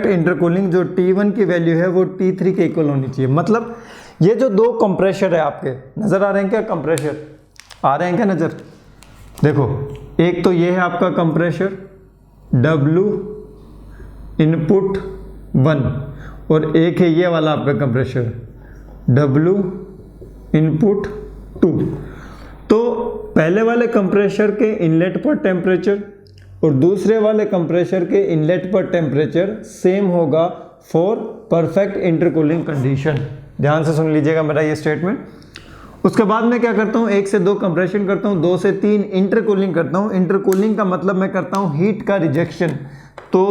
इंटरकूलिंग जो T1 की वैल्यू है वो T3 के इक्वल होनी चाहिए। मतलब ये जो दो कंप्रेशर है आपके नजर आ रहे हैं क्या, कंप्रेशर आ रहे हैं क्या नजर, देखो एक तो ये है आपका कंप्रेशर W इनपुट 1 और एक है ये वाला आपका कंप्रेशर W इनपुट 2। तो पहले वाले कंप्रेशर के इनलेट पर टेम्परेचर और दूसरे वाले कंप्रेशर के इनलेट पर टेम्परेचर सेम होगा फॉर परफेक्ट इंटरकूलिंग कंडीशन। ध्यान से सुन लीजिएगा मेरा ये स्टेटमेंट। उसके बाद मैं क्या करता हूँ, 1 से 2 कंप्रेशन करता हूँ, 2 से 3 इंटरकूलिंग करता हूँ। इंटरकूलिंग का मतलब मैं करता हूँ हीट का रिजेक्शन। तो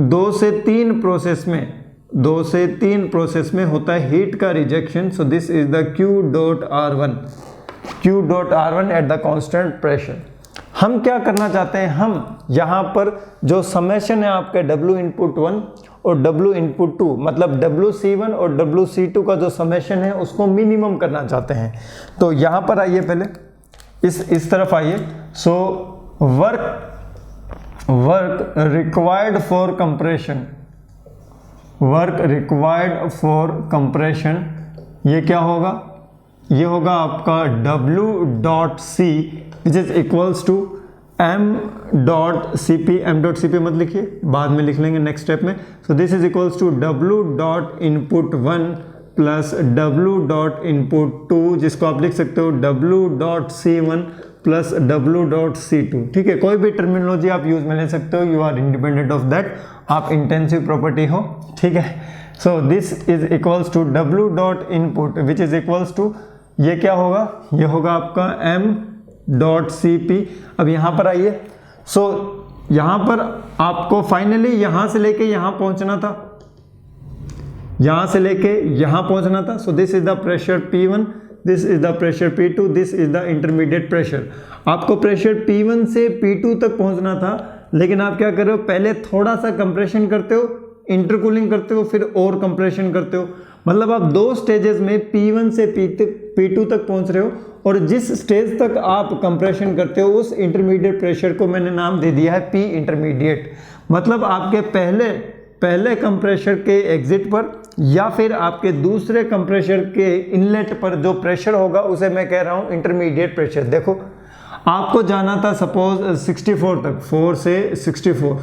2 से 3 प्रोसेस में होता है हीट का rejection. So this is the Q.R1 eight the constant pressure. हम क्या करना चाहते हैं, हम यहाँ पर जो समेशन है आपके W इनपुट 1 और W इनपुट 2, मतलब WC1 और WC2 का जो समेशन है उसको मिनिमम करना चाहते हैं। तो यहाँ पर आइए, पहले इस तरफ आइए। So work required for compression, work required for compression, ये क्या होगा, ये होगा आपका W.C which is equals to M.Cp, M.Cp मत लिखिए, बाद में लिख लेंगे नेक्स्ट स्टेप में। So this is equals to W.input 1 plus W.input 2, जिसको आप लिख सकते हो W.C1 प्लस W.C2। ठीक है, कोई भी टर्मिनोलॉजी आप यूज में ले सकते हो, you are independent of that, आप इंटेंसिव प्रॉपर्टी हो। ठीक है, so this is equals to W.input which is equals to, ये क्या होगा, ये होगा आपका M.Cp। अब यहाँ पर आइए, सो यहाँ पर आपको फाइनली यहाँ से लेके यहाँ पहुँचना था, यहाँ से लेके यहाँ पहुँचना था। सो this is the pressure P1, this is the pressure P2, this is the intermediate pressure. आपको प्रेशर P1 से P2 तक पहुँचना था, लेकिन आप क्या कर रहे हो, पहले थोड़ा सा कंप्रेशन करते हो, इंटरकूलिंग करते हो, फिर और कंप्रेशन करते हो। मतलब आप दो स्टेजेस में P1 से P2 तक पहुंच रहे हो, और जिस स्टेज तक आप कंप्रेशन करते हो उस इंटरमीडिएट प्रेशर को मैंने नाम दे दिया है P इंटरमीडिएट। मतलब आपके पहले कंप्रेशर के एग्जिट पर या फिर आपके दूसरे कंप्रेशर के इनलेट पर जो प्रेशर होगा उसे मैं कह रहा हूं इंटरमीडिएट प्रेशर। देखो, आपको जाना था सपोज 64 तक, 4 से 64,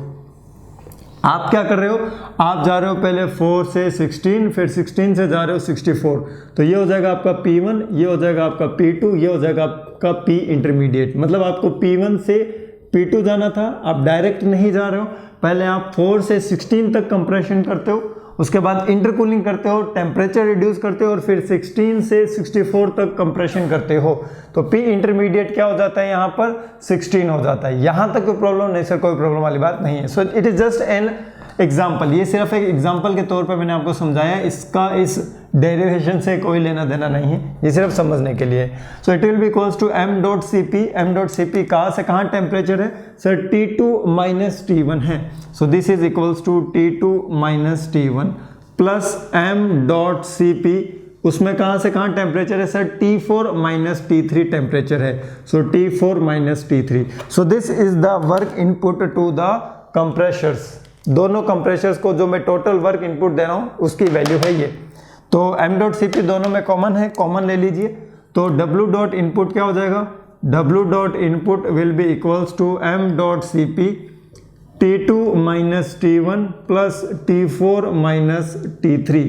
आप क्या कर रहे हो, आप जा रहे हो पहले 4 से 16, फिर 16 से जा रहे हो 64, तो ये हो जाएगा आपका P1, ये हो जाएगा आपका P2, ये हो जाएगा आपका P इंटरमीडिएट। मतलब आपको P1 से P2 जाना था, आप डायरेक्ट नहीं जा रहे हो, पहले आप 4 से 16 तक कंप्रेशन करते हो, उसके बाद इंटरकूलिंग करते हो, टेम्परेचर रिड्यूस करते हो, और फिर 16 से 64 तक कंप्रेशन करते हो। तो P इंटरमीडिएट क्या हो जाता है, यहाँ पर 16 हो जाता है। यहाँ तक कोई प्रॉब्लम नहीं सर, कोई प्रॉब्लम वाली बात नहीं है। So it is just an example, ये सिर्फ एक एग्जाम्पल के तौर पर मैंने आपको समझाया, इसका इस डेरिवेशन से कोई लेना देना नहीं है, ये सिर्फ समझने के लिए। So it will be equals to M.Cp। M.Cp कहाँ से कहाँ टेम्परेचर है सर, T2 माइनस T1 है। So this is equals to T2 minus T1 plus M.Cp, उसमें कहाँ से कहाँ टेम्परेचर है sir, T4 minus T3 temperature है। सो T4 minus T3। So this is the work input to the compressors, दोनों compressors को जो मैं टोटल वर्क इनपुट दे रहा हूँ उसकी वैल्यू है ये। तो M.Cp दोनों में कॉमन है, कॉमन ले लीजिए। तो W.input क्या हो जाएगा, W.input will be equals to M.Cp T2 minus T1 plus T4 minus T3,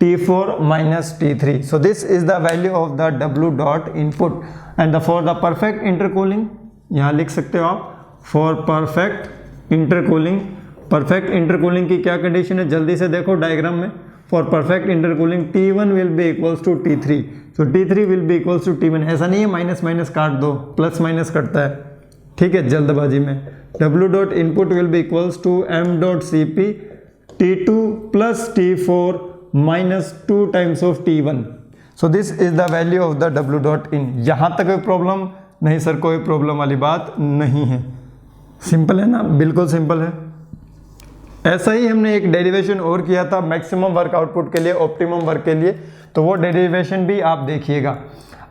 T4 minus T3। So this is the value of the W.input and for the perfect intercooling, यहाँ लिख सकते हो आप, for perfect intercooling. Perfect intercooling की क्या condition है, जल्दी से देखो डायग्राम में। For perfect intercooling T1 will be equals to T3, so T3 will be equals to T1। ऐसा नहीं है माइनस माइनस काट दो, प्लस माइनस कटता है, ठीक है, जल्दबाजी में। W.input will be equals to M.Cp T2 plus T4 minus 2 times of T1। So this is the value of the W.in। यहाँ तक कोई प्रॉब्लम नहीं सर, कोई प्रॉब्लम वाली बात नहीं है, सिंपल है ना, बिल्कुल सिंपल है। ऐसा ही हमने एक डेरिवेशन और किया था मैक्सिमम वर्क आउटपुट के लिए, ऑप्टिमम वर्क के लिए, तो वो डेरिवेशन भी आप देखिएगा।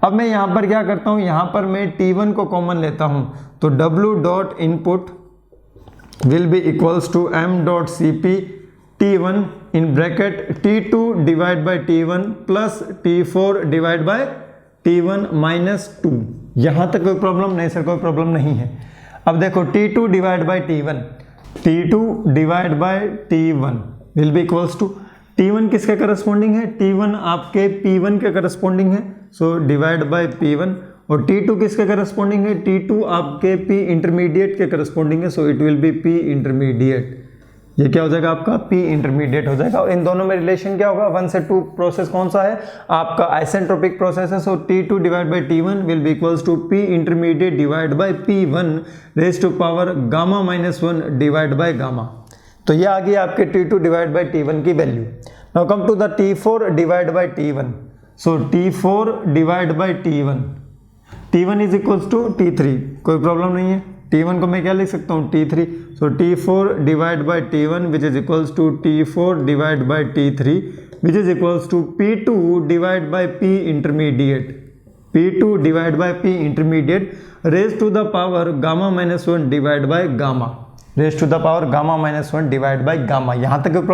अब मैं यहाँ पर क्या करता हूँ, यहाँ पर मैं T1 को कॉमन लेता हूँ, तो W.input will be equals to M.Cp T1 in bracket T2 divide by T1 plus T4 divide by T1 minus 2। यहाँ तक कोई प्रॉब्लम नहीं सर, कोई प्रॉब्लम नहीं है। अब देखो T2 divide by T1, T2 divide by T1 will be equals to, T1 किसके करस्पॉन्डिंग है, T1 आपके P1 के करस्पॉन्डिंग है, सो डिवाइड बाय P1, और T2 किसके करस्पॉन्डिंग है, T2 आपके P इंटरमीडिएट के करस्पॉन्डिंग है, so it will B P intermediate. ये क्या हो जाएगा आपका P इंटरमीडिएट हो जाएगा। और इन दोनों में रिलेशन क्या होगा, 1 से 2 प्रोसेस कौन सा है आपका, आइसेंट्रोपिक प्रोसेस है। So T2 divide by T1 will be equals to P intermediate divide by P1 raise to power gamma minus 1 divide by gamma. तो ये आ गई आपके T2 डिवाइड बाई T1 की value. Now come to the T4 divide by T1। So T4 divide by T1 is equals to T3, कोई problem नहीं है। T1 को मैं क्या लिख सकता हूँ T3, so T4 divide by T1 which is equals to T4 divide by T3 which is equals to P2 divide by P intermediate, P2 divide by P intermediate raise to the power gamma minus 1 divide by gamma, raise to the power gamma minus 1 divide by gamma. यहाँ तक कोई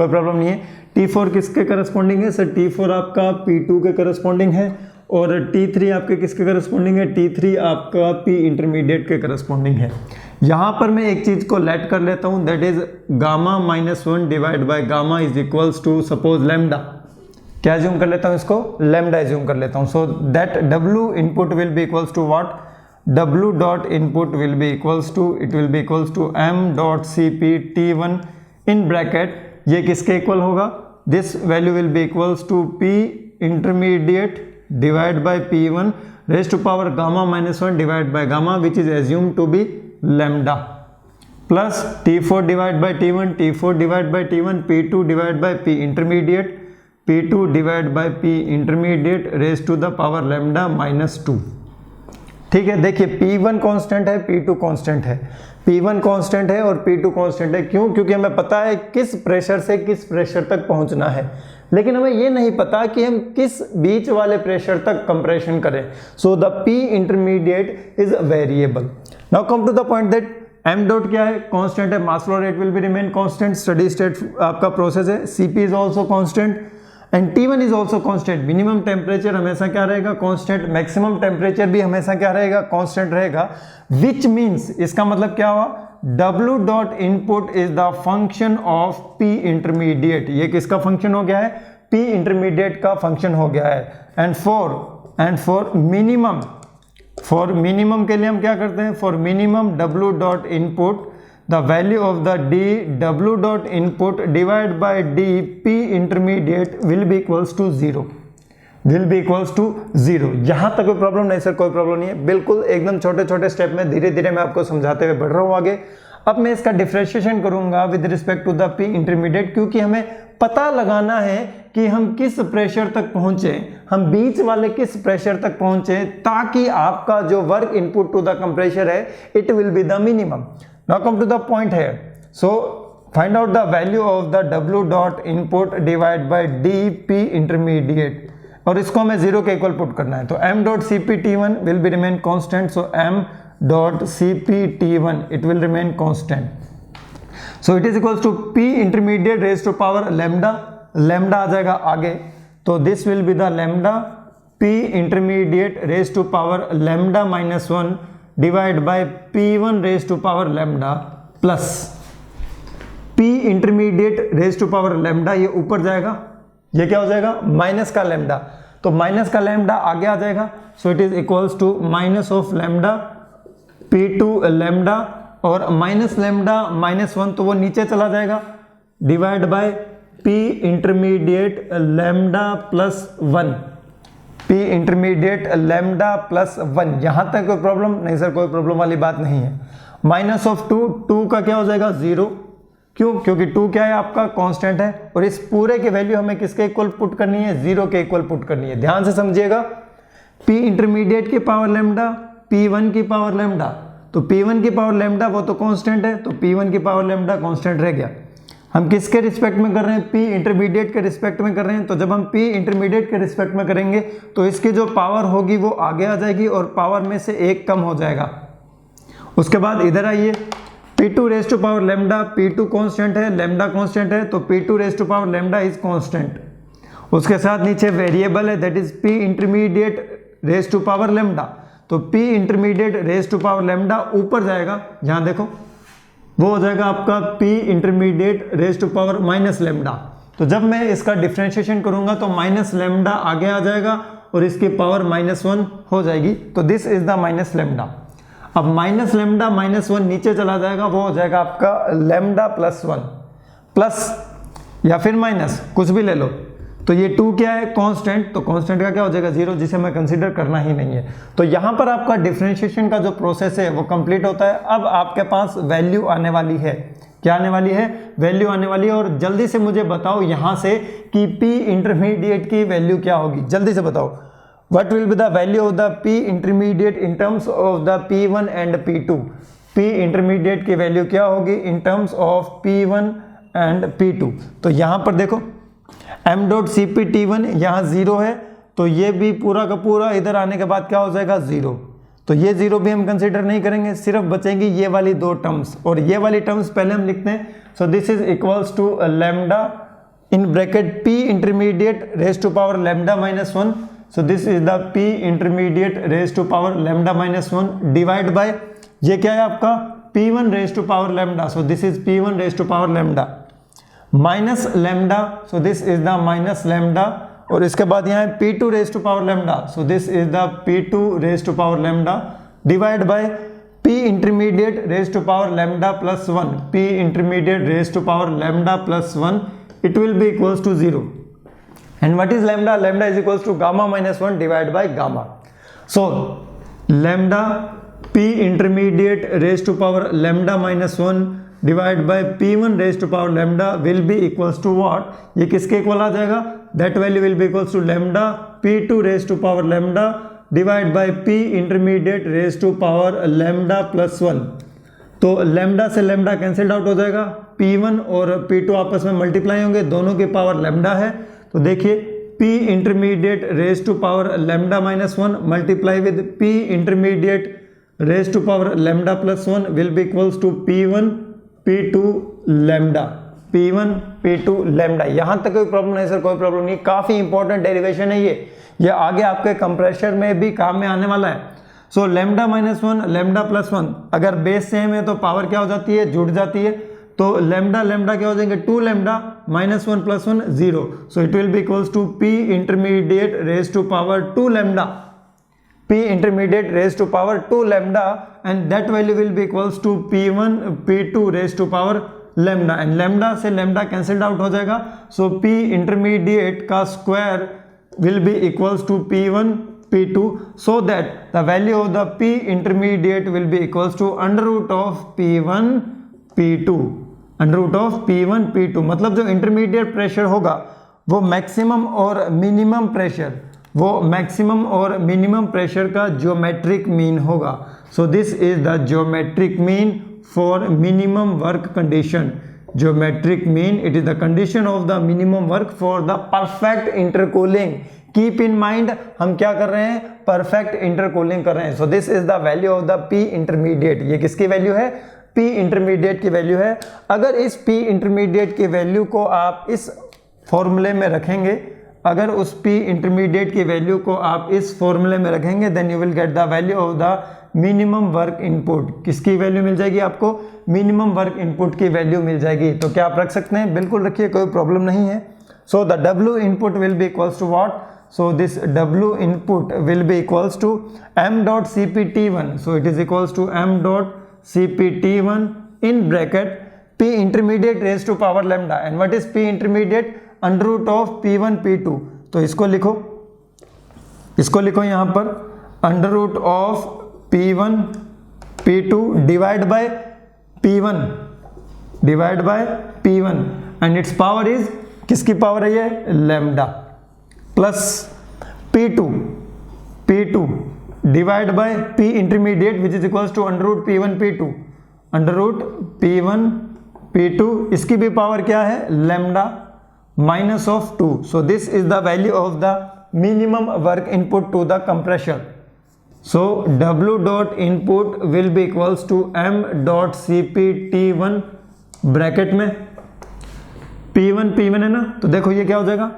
problem नहीं है। T4 किसके corresponding है sir? T4 आपका P2 के corresponding है और T3 आपके किसके करस्पॉन्डिंग है? T3 आपका P इंटरमीडिएट के करस्पॉन्डिंग है। यहाँ पर मैं एक चीज को लेट कर लेता हूँ, that is gamma minus 1 divide by gamma is equals to suppose lambda. क्या एज्यूम कर लेता हूँ इसको? लैम्डा एज्यूम कर लेता हूँ। So that W input will be equals to what? W dot input will be equals to, it will be equals to M dot CP T1 in bracket, ये किसके इक्वल होगा? This value will be equals to P intermediate divide by P1 raise to power gamma minus 1 divide by gamma which is assume to be lambda plus T4 divide by T1, T4 divide by T1, P2 divide by P intermediate, P2 divide by P intermediate raise to the power lambda minus 2। ठीक है, देखिए P1 constant है, P2 constant है, P1 constant है और P2 constant है। क्यों? क्योंकि हमें पता है किस प्रेशर से किस प्रेशर तक पहुंचना है, लेकिन हमें ये नहीं पता कि हम किस बीच वाले प्रेशर तक कंप्रेशन करें। So the P intermediate is variable. Now come to the point that m dot क्या है? कांस्टेंट है, mass flow rate will be remain constant, steady state आपका प्रोसेस है, Cp is also constant and T1 is also constant. Minimum temperature हमेशा क्या रहेगा? Constant. Maximum temperature भी हमेशा क्या रहेगा? कॉन्स्टेंट रहेगा। विच मीन्स, इसका मतलब क्या हुआ? W dot input is the function of P intermediate. ये किसका फंक्शन हो गया है? P इंटरमीडिएट का फंक्शन हो गया है। एंड फॉर मिनिमम के लिए हम क्या करते हैं? For minimum W dot input the value of the d W dot input divided by d P intermediate will be equals to 0, will be equals to 0। यहाँ तक कोई प्रॉब्लम नहीं सर? कोई प्रॉब्लम नहीं है, बिल्कुल एकदम छोटे छोटे स्टेप में धीरे धीरे मैं आपको समझाते हुए बढ़ रहा हूँ आगे। अब मैं इसका डिफरेंशिएशन करूंगा with respect to the P intermediate, क्योंकि हमें पता लगाना है कि हम किस प्रेशर तक पहुंचे, हम बीच वाले किस प्रेशर तक पहुंचे, ताकि आपका जो work input to the compressor है it will be the minimum. Now come to the point here. So find out the value of the W dot input divided by dP intermediate, और इसको हमें 0 के इक्वल पुट करना है। तो M dot Cp T1 will be remain constant, so M dot Cp T1 it will remain constant, so it is equals to P intermediate raised to power lambda, lambda आ जाएगा आगे, तो this will be the lambda P intermediate raised to power lambda minus 1 divide by P1 raise to power lambda plus P intermediate raise to power lambda, ये ऊपर जाएगा, ये क्या हो जाएगा? माइनस का लैम्डा, तो माइनस का लैम्डा आगे आ जाएगा। So it is equals to minus of lambda P2 lambda, और माइनस लैम्डा माइनस 1 तो वो नीचे चला जाएगा, divide by P intermediate lambda plus 1, P intermediate lambda plus 1। यहां तक कोई प्रॉब्लम नहीं सर? कोई प्रॉब्लम वाली बात नहीं है। माइनस ऑफ 2 का क्या हो जाएगा? 0। क्यों? क्योंकि 2 क्या है? आपका कांस्टेंट है, और इस पूरे की वैल्यू हमें किसके इक्वल पुट करनी है? 0 के इक्वल पुट करनी है। ध्यान से समझिएगा, P इंटरमीडिएट की पावर लैम्डा, P1 की पावर लैम्डा, तो P1 की पावर लैम्डा वो तो कांस्टेंट है, तो P1 की पावर लैम्डा कांस्टेंट रह गया। हम किसके रिस्पेक्ट में कर रहे हैं? P इंटरमीडिएट के रिस्पेक्ट में कर रहे हैं। तो जब हम P इंटरमीडिएट के रिस्पेक्ट में करेंगे तो इसकी जो पावर होगी वो आगे आ जाएगी और पावर में से एक कम हो जाएगा। उसके बाद इधर आइए, P2 raise to power lambda, P2 constant है, लैम्डा कांस्टेंट है, तो P2 raise to power lambda is constant. उसके साथ नीचे वेरिएबल है, that is P intermediate raise to power lambda, तो P intermediate raise to power lambda ऊपर जाएगा, जहां देखो वो हो जाएगा आपका P intermediate raise to power minus lambda. तो जब मैं इसका डिफरेंशिएशन करूंगा तो माइनस लैम्डा आगे आ जाएगा और इसकी पावर -1 हो जाएगी, तो this is the minus lambda. अब माइनस लैम्डा -1 नीचे चला जाएगा, वो हो जाएगा आपका लैम्डा प्लस 1, प्लस या फिर माइनस कुछ भी ले लो। तो ये 2 क्या है? कांस्टेंट, तो कांस्टेंट का क्या हो जाएगा? 0, जिसे मैं कंसीडर करना ही नहीं है। तो यहां पर आपका डिफरेंशिएशन का जो प्रोसेस है वो कंप्लीट होता है। अब आपके पास वैल्यू आने वाली है। क्या आने वाली है? वैल्यू आने वाली है। और जल्दी से मुझे बताओ यहां से कि P इंटरमीडिएट की वैल्यू क्या होगी, जल्दी से बताओ। what will be the value of the P intermediate in terms of the P1 and P2? P intermediate की वैल्यू क्या होगी in terms of P1 and P2? तो यहाँ पर देखो m डॉट CP_T1 यहाँ 0 है, तो ये भी पूरा का पूरा इधर आने के बाद क्या हो जाएगा 0, तो ये 0 भी हम कंसीडर नहीं करेंगे, सिर्फ बचेंगी ये वाली दो टर्म्स, और ये वाली टर्म्स पहले हम लिखते हैं. So this is equals to lambda in bracket P intermediate raise to power lambda minus 1. So this is the P intermediate raise to power lambda minus 1 divide by ये क्या है आपका P1 raise to power lambda. So this is P1 raise to power lambda minus lambda. So this is the minus lambda, और इसके बाद यहाँ है P2 raise to power lambda. So this is the P2 raise to power lambda divide by P intermediate raise to power lambda plus 1. P intermediate raise to power lambda plus 1, it will be equals to 0. And what is lambda? Lambda is equals to gamma minus 1 divided by gamma. So lambda P intermediate raised to power lambda minus 1 divided by P1 raised to power lambda will be equals to what? ये किसके equal आ जाएगा? That value will be equals to lambda P2 raised to power lambda divided by P intermediate raised to power lambda plus 1. तो lambda से lambda cancelled out हो जाएगा, P1 और P2 आपस में मल्टीप्लाई होंगे, दोनों की पावर लैम्डा है. तो देखिए P intermediate raise to power lambda minus 1 multiply with P intermediate raise to power lambda plus 1 will be equals to P1 P2 lambda. P1 P2 lambda. यहाँ तक कोई प्रॉब्लम नहीं सर? कोई प्रॉब्लम नहीं, काफ़ी इंपॉर्टेंट डेरिवेशन है ये आगे आपके कंप्रेशर में भी काम में आने वाला है. सो लैम्डा माइनस 1 लैम्डा प्लस 1, अगर बेस सेम है तो पावर क्या हो जाती है? जुड़ जाती है. तो लैम्डा लैम्डा क्या हो जाएंगे? 2 lambda minus 1 plus 1 0. So it will be equals to P intermediate raise to power 2 lambda. P intermediate raise to power 2 lambda and that value will be equals to P1 P2 raise to power lambda, and lambda से lambda cancelled out हो जाएगा. सो P intermediate का square will be equals to P1 P2, so that the value of the P intermediate will be equals to under root of P1 P2. Under root of P1 P2 मतलब जो intermediate pressure होगा वो maximum और minimum pressure का geometric mean होगा. So this is the geometric mean for minimum work condition. Geometric mean, it is the condition of the minimum work for the perfect intercooling. Keep in mind हम क्या कर रहे हैं? Perfect intercooling कर रहे हैं. So this is the value of the P intermediate. ये किसकी वैल्यू है? P इंटरमीडिएट की वैल्यू है. अगर इस P इंटरमीडिएट की वैल्यू को आप इस फॉर्मूले में रखेंगे, अगर उस P इंटरमीडिएट की वैल्यू को आप इस फॉर्मूले में रखेंगे, then you will get the value of the minimum work input. किसकी वैल्यू मिल जाएगी आपको? मिनिमम वर्क इनपुट की वैल्यू मिल जाएगी. तो क्या आप रख सकते हैं? बिल्कुल रखिए, कोई प्रॉब्लम नहीं है. So the W input will be equals to what? So this W input will be equals to m dot CP_T1. So it is equals to m dot CP_T1 in bracket P intermediate raised to power lambda. And what is P intermediate? Under root of P1 P2. तो इसको लिखो यहाँ पर under root of P1 P2 divide by P1 and its power is, किसकी power है ये? Lambda plus P2 divide by P intermediate which is equals to under root P1 P2. इसकी भी पावर क्या है? Lambda minus of 2. So this is the value of the minimum work input to the compressor. So W dot input will be equals to m dot CP_T1 bracket में P1 है ना, तो देखो ये क्या हो जाएगा?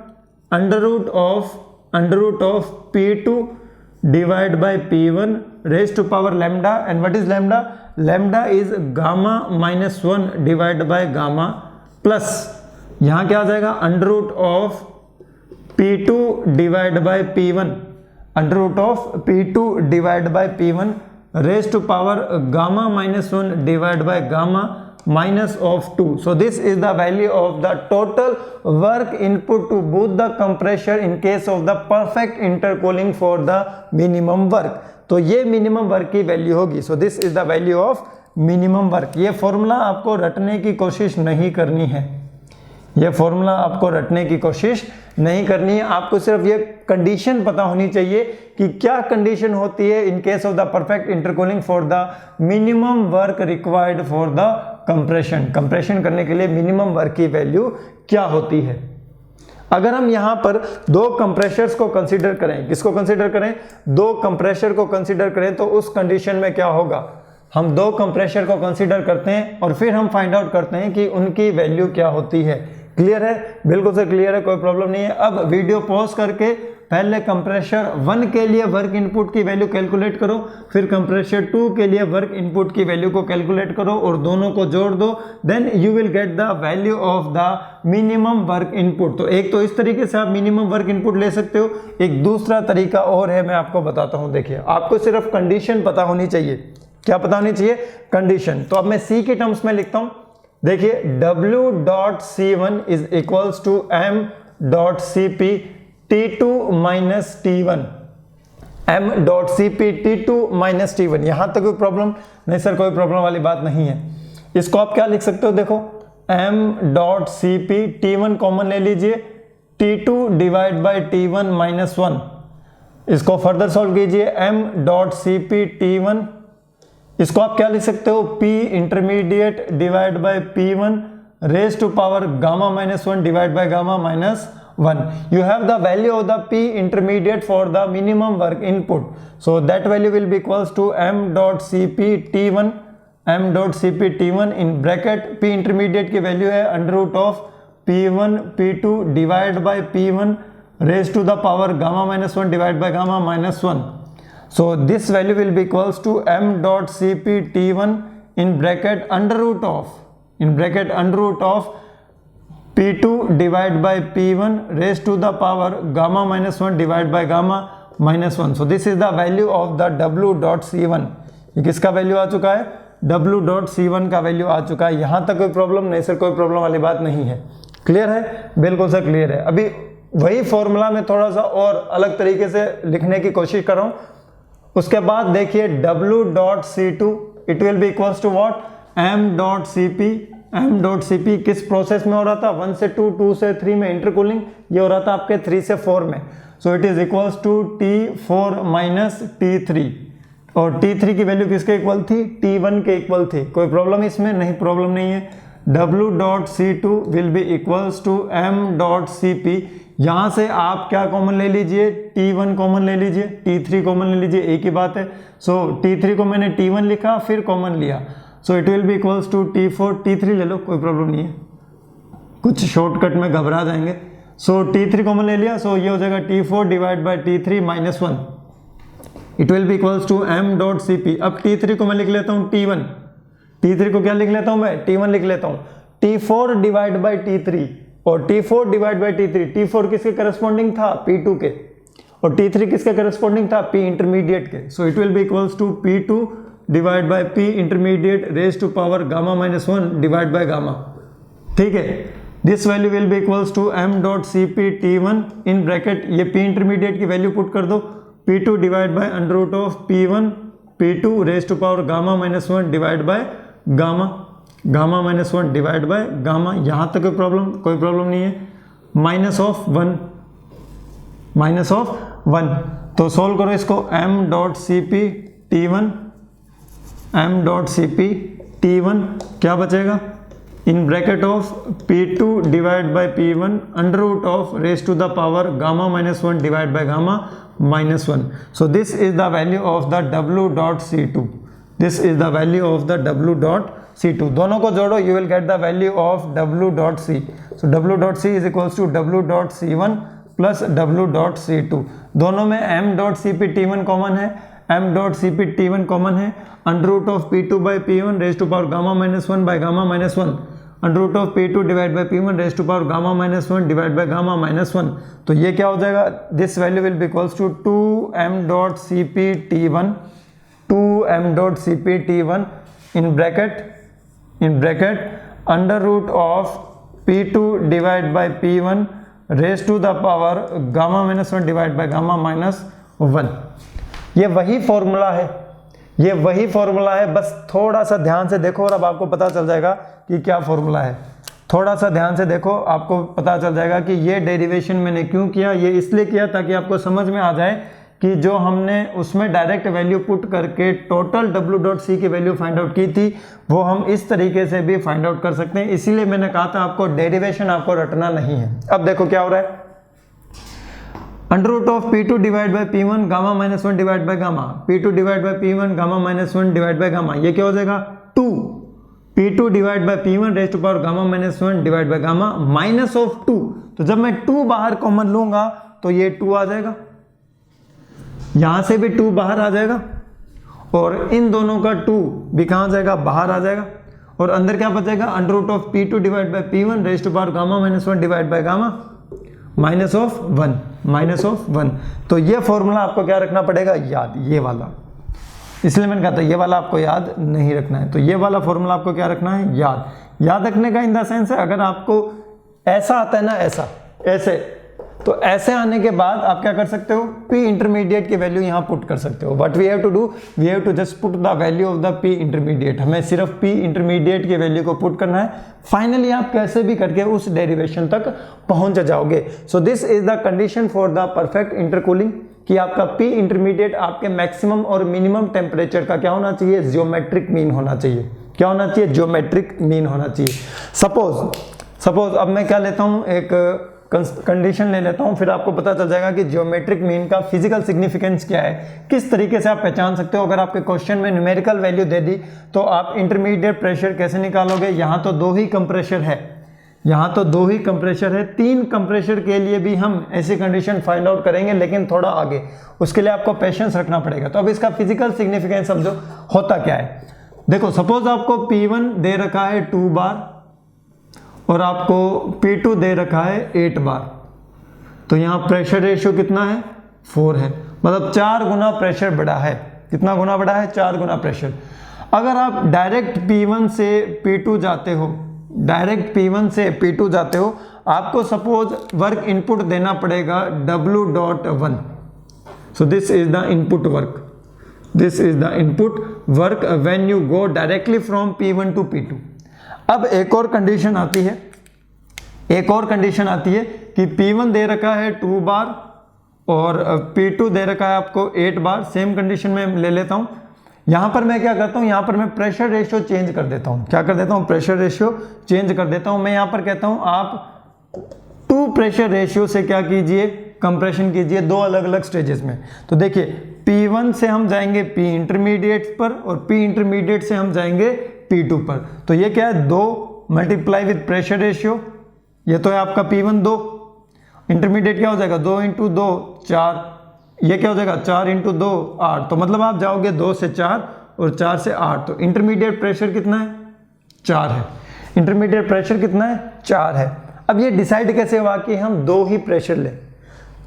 Under root of P2 divide by P1 raise to power lambda. And what is lambda? Lambda is gamma minus 1 divide by gamma plus यहाँ क्या आ जाएगा? Under root of P2 divide by P1, under root of P2 divide by P1 raise to power gamma minus 1 divide by gamma minus of 2. So this is the value of the total work input to both the compressor in case of the perfect intercooling for the minimum work. तो ये minimum work की value होगी. So this is the value of minimum work. ये formula आपको रटने की कोशिश नहीं करनी है. नहीं करनी है, आपको सिर्फ ये कंडीशन पता होनी चाहिए कि क्या कंडीशन होती है in case of the perfect intercooling for the minimum work required for the compression. Compression करने के लिए मिनिमम वर्क की वैल्यू क्या होती है। अगर हम यहाँ पर दो कंप्रेशर्स को कंसीडर करें, किसको कंसीडर करें, दो कंप्रेशर को कंसीडर करें, तो उस कंडीशन में क्या होगा, हम दो कंप्रेशर को कंसीडर करते हैं और फिर हम फाइंड आउट करते हैं कि उनकी वैल्यू क्या होती है। क्लियर है, बिल्कुल से क्लियर है, कोई प्रॉब्लम नहीं है। अब वीडियो पॉज करके पहले कंप्रेशर 1 के लिए वर्क इनपुट की वैल्यू कैलकुलेट करो, फिर कंप्रेशर 2 के लिए वर्क इनपुट की वैल्यू को कैलकुलेट करो और दोनों को जोड़ दो, then you will get the value of the minimum work input. तो एक तो इस तरीके से आप मिनिमम वर्क इनपुट ले सकते हो, एक दूसरा तरीका और है, मैं आपको बताता हूं। देखिए, आपको सिर्फ कंडीशन पता होनी चाहिए। क्या पता होनी चाहिए, कंडीशन। तो अब मैं सी के टर्म्स में लिखता हूं। देखिए, W.C1 is equals to M.Cp T2 minus T1, M.Cp T2 minus T1। यहां तक कोई प्रॉब्लम नहीं सर, कोई प्रॉब्लम वाली बात नहीं है। इसको आप क्या लिख सकते हो, देखो M.Cp T1 कॉमन ले लीजिए, T2 divide by T1 minus 1। इसको फर्दर सॉल्व कीजिए, M.Cp T1, इसको आप क्या लिख सकते हो, P intermediate divide by P1 raise to power gamma minus 1 divide by gamma minus 1. You have the value of the P intermediate for the minimum work input. So that value will be equals to M.Cp T1, M.Cp T1 in bracket P intermediate की value है under root of P1 P2 divide by P1 raise to the power gamma minus 1 divide by gamma minus 1. So this value will be equals to M.Cp T1 in bracket under root of P2 divided by P1 raised to the power gamma minus 1 divided by gamma minus 1. So this is the value of the W.C1. ये किसका value आ चुका है, W.C1 का value आ चुका है। यहाँ तक कोई प्रॉब्लम नहीं सर, कोई प्रॉब्लम वाली बात नहीं है। क्लियर है, बिल्कुल सर क्लियर है। अभी वही फॉर्मूला में थोड़ा सा और अलग तरीके से लिखने की कोशिश कर रहा हूँ। उसके बाद देखिए W.C2 it will be equals to what, M.Cp किस प्रोसेस में हो रहा था, 1 से 2, 2 से 3 में इंटरकूलिंग, ये हो रहा था आपके 3 से 4 में। So it is equals to T4 minus T3, और T3 की वैल्यू किसके इक्वल थी, T1 के इक्वल थी। कोई प्रॉब्लम इसमें नहीं, प्रॉब्लम नहीं है। W.C2 will be equals to M.Cp, यहां से आप क्या कॉमन ले लीजिए, T1 कॉमन ले लीजिए, T3 कॉमन ले लीजिए, एक ही बात है। सो T3 को मैंने T1 लिखा फिर कॉमन लिया, so it will be equals to T4, T3 ले लो, कोई प्रॉब्लम नहीं है, कुछ शॉर्टकट में घबरा जाएंगे। सो T3 कॉमन ले लिया, सो ये हो जाएगा T4 divide by T3 minus 1, it will be equals to M.Cp। अब T3 को मैं लिख लेता हूँ T1, T3 को क्या लिख लेता हूँ मैं, T1 लिख लेता हूँ। T4 डिवाइड बाई T3, और T4 divide by T3, T4 किसके करस्पॉन्डिंग था, P2 के, और T3 किसके करस्पॉन्डिंग था, P इंटरमीडिएट के। So it will be equals to P2 divide by P intermediate raise to power gamma minus 1 divide by gamma. ठीक है, this value will be equals to M.Cp T1 in bracket, ये P intermediate की value put कर दो, P2 divide by under root of P1 P2 raise to power gamma minus 1 divide by gamma, gamma minus 1 divide by gamma. यहाँ तक कोई problem नहीं है। Minus of 1, minus of 1, तो सोल्व करो इसको। M.Cp T1, M.Cp T1 क्या बचेगा, in bracket of P2 divide by P1 under root of raise to the power gamma minus 1 divide by gamma minus 1। So this is the value of the W.C2, this is the value of the W.C2। दोनों को जोड़ो, you will get the value of W.C। So W.C is equals to W.C1 plus W.C2। दोनों में M.Cp T1 common है, M.Cp T1 common है, under root of P2 by P1 raise to power gamma minus 1 by gamma minus 1, under root of P2 divide by P1 raise to power gamma minus 1 divide by gamma minus 1। तो ये क्या हो जाएगा, this value will be equals to 2M.Cp T1, 2M.Cp T1 in bracket under root of P2 divide by P1 raise to the power gamma minus 1 divide by gamma minus 1। ये वही formula है, ये वही फॉर्मूला है, बस थोड़ा सा ध्यान से देखो और अब आपको पता चल जाएगा कि क्या फॉर्मूला है। थोड़ा सा ध्यान से देखो, आपको पता चल जाएगा कि ये डेरिवेशन मैंने क्यों किया। ये इसलिए किया ताकि आपको समझ में आ जाए कि जो हमने उसमें डायरेक्ट वैल्यू पुट करके टोटल W डॉट C की वैल्यू फाइंड आउट की थी, वो हम इस तरीके से भी फाइंड आउट कर सकते हैं। इसीलिए मैंने कहा था आपको डेरिवेशन आपको रटना नहीं है। अब देखो क्या हो रहा है, under root of P2 divide by P1 gamma minus 1 divide by gamma, P2 divide by P1 gamma minus 1 divide by gamma, ये क्या हो जाएगा 2 P2 divide by P1 raise to power gamma minus 1 divide by gamma minus of 2। तो जब मैं 2 बाहर common लूंगा तो ये 2 आ जाएगा, यहां से भी 2 बाहर आ जाएगा और इन दोनों का 2 भी कहां जाएगा, बाहर आ जाएगा। और अंदर क्या बचेगा, under root of P2 divide by P1 raise to power gamma minus 1 divide by gamma minus of 1, minus of 1। तो ये फॉर्मूला आपको क्या रखना पड़ेगा, याद, ये वाला। इसलिए मैंने कहा था ये वाला आपको याद नहीं रखना है, तो ये वाला फॉर्मूला आपको क्या रखना है, याद रखने का इन द सेंस है, अगर आपको ऐसा आता है ना, ऐसे, तो ऐसे आने के बाद आप क्या कर सकते हो, P इंटरमीडिएट की वैल्यू यहाँ पुट कर सकते हो। But we have to do, we have to just put the value of the P intermediate. हमें सिर्फ P इंटरमीडिएट की वैल्यू को पुट करना है। फाइनली आप कैसे भी करके उस डेरिवेशन तक पहुंच जाओगे। सो this is the condition for the perfect intercooling, कि आपका P इंटरमीडिएट आपके मैक्सिमम और मिनिमम टेम्परेचर का क्या होना चाहिए, जियोमेट्रिक मीन होना चाहिए। क्या होना चाहिए, जियोमेट्रिक मीन होना चाहिए। सपोज अब मैं क्या लेता हूं, एक कंडीशन ले लेता हूं, फिर आपको पता चल जाएगा कि जियोमेट्रिक मीन का फिजिकल सिग्निफिकेंस क्या है, किस तरीके से आप पहचान सकते हो। अगर आपके क्वेश्चन में न्यूमेरिकल वैल्यू दे दी तो आप इंटरमीडिएट प्रेशर कैसे निकालोगे। यहां तो 2 ही कंप्रेशर है, यहां तो 2 ही कंप्रेशर है, 3 कंप्रेशर के लिए भी हम ऐसी कंडीशन फाइंड आउट करेंगे, लेकिन थोड़ा आगे, उसके लिए आपको पेशेंस रखना पड़ेगा। तो अब इसका फिजिकल सिग्निफिकेंस समझो होता क्या है। देखो सपोज आपको P1 दे रखा है 2 बार और आपको P2 दे रखा है 8 बार, तो यहां प्रेशर रेशियो कितना है, 4 है, मतलब 4 गुना प्रेशर बढ़ा है। कितना गुना बढ़ा है, 4 गुना प्रेशर। अगर आप डायरेक्ट P1 से P2 जाते हो, डायरेक्ट P1 से P2 जाते हो, आपको सपोज वर्क इनपुट देना पड़ेगा W.1। So this is the input work, this is the input work when you go directly from P1 to P2। अब एक और कंडीशन आती है, कि P1 दे रखा है 2 बार और P2 दे रखा है आपको 8 बार। सेम कंडीशन में ले लेता हूं, यहां पर मैं क्या करता हूं, यहां पर मैं प्रेशर रेशियो चेंज कर देता हूं। क्या कर देता हूं, प्रेशर रेशियो चेंज कर देता हूं। मैं यहां पर कहता हूं आप 2 प्रेशर रेशियो से क्या कीजिए, कंप्रेशन कीजिए 2 अलग अलग स्टेजेस में। तो देखिए P1 से हम जाएंगे P इंटरमीडिएट पर और P इंटरमीडिएट से हम जाएंगे P2 पर। तो ये क्या है, 2 मल्टीप्लाई विद प्रेशर रेशियो, ये तो है आपका P1 2, इंटरमीडिएट क्या हो जाएगा 2 × 2 4, ये क्या हो जाएगा 4 × 2 8। तो मतलब आप जाओगे 2 से 4 और 4 से 8, तो इंटरमीडिएट प्रेशर कितना है, 4 है। इंटरमीडिएट प्रेशर कितना है, 4 है। अब ये डिसाइड कैसे हुआ कि हम 2 ही प्रेशर लें,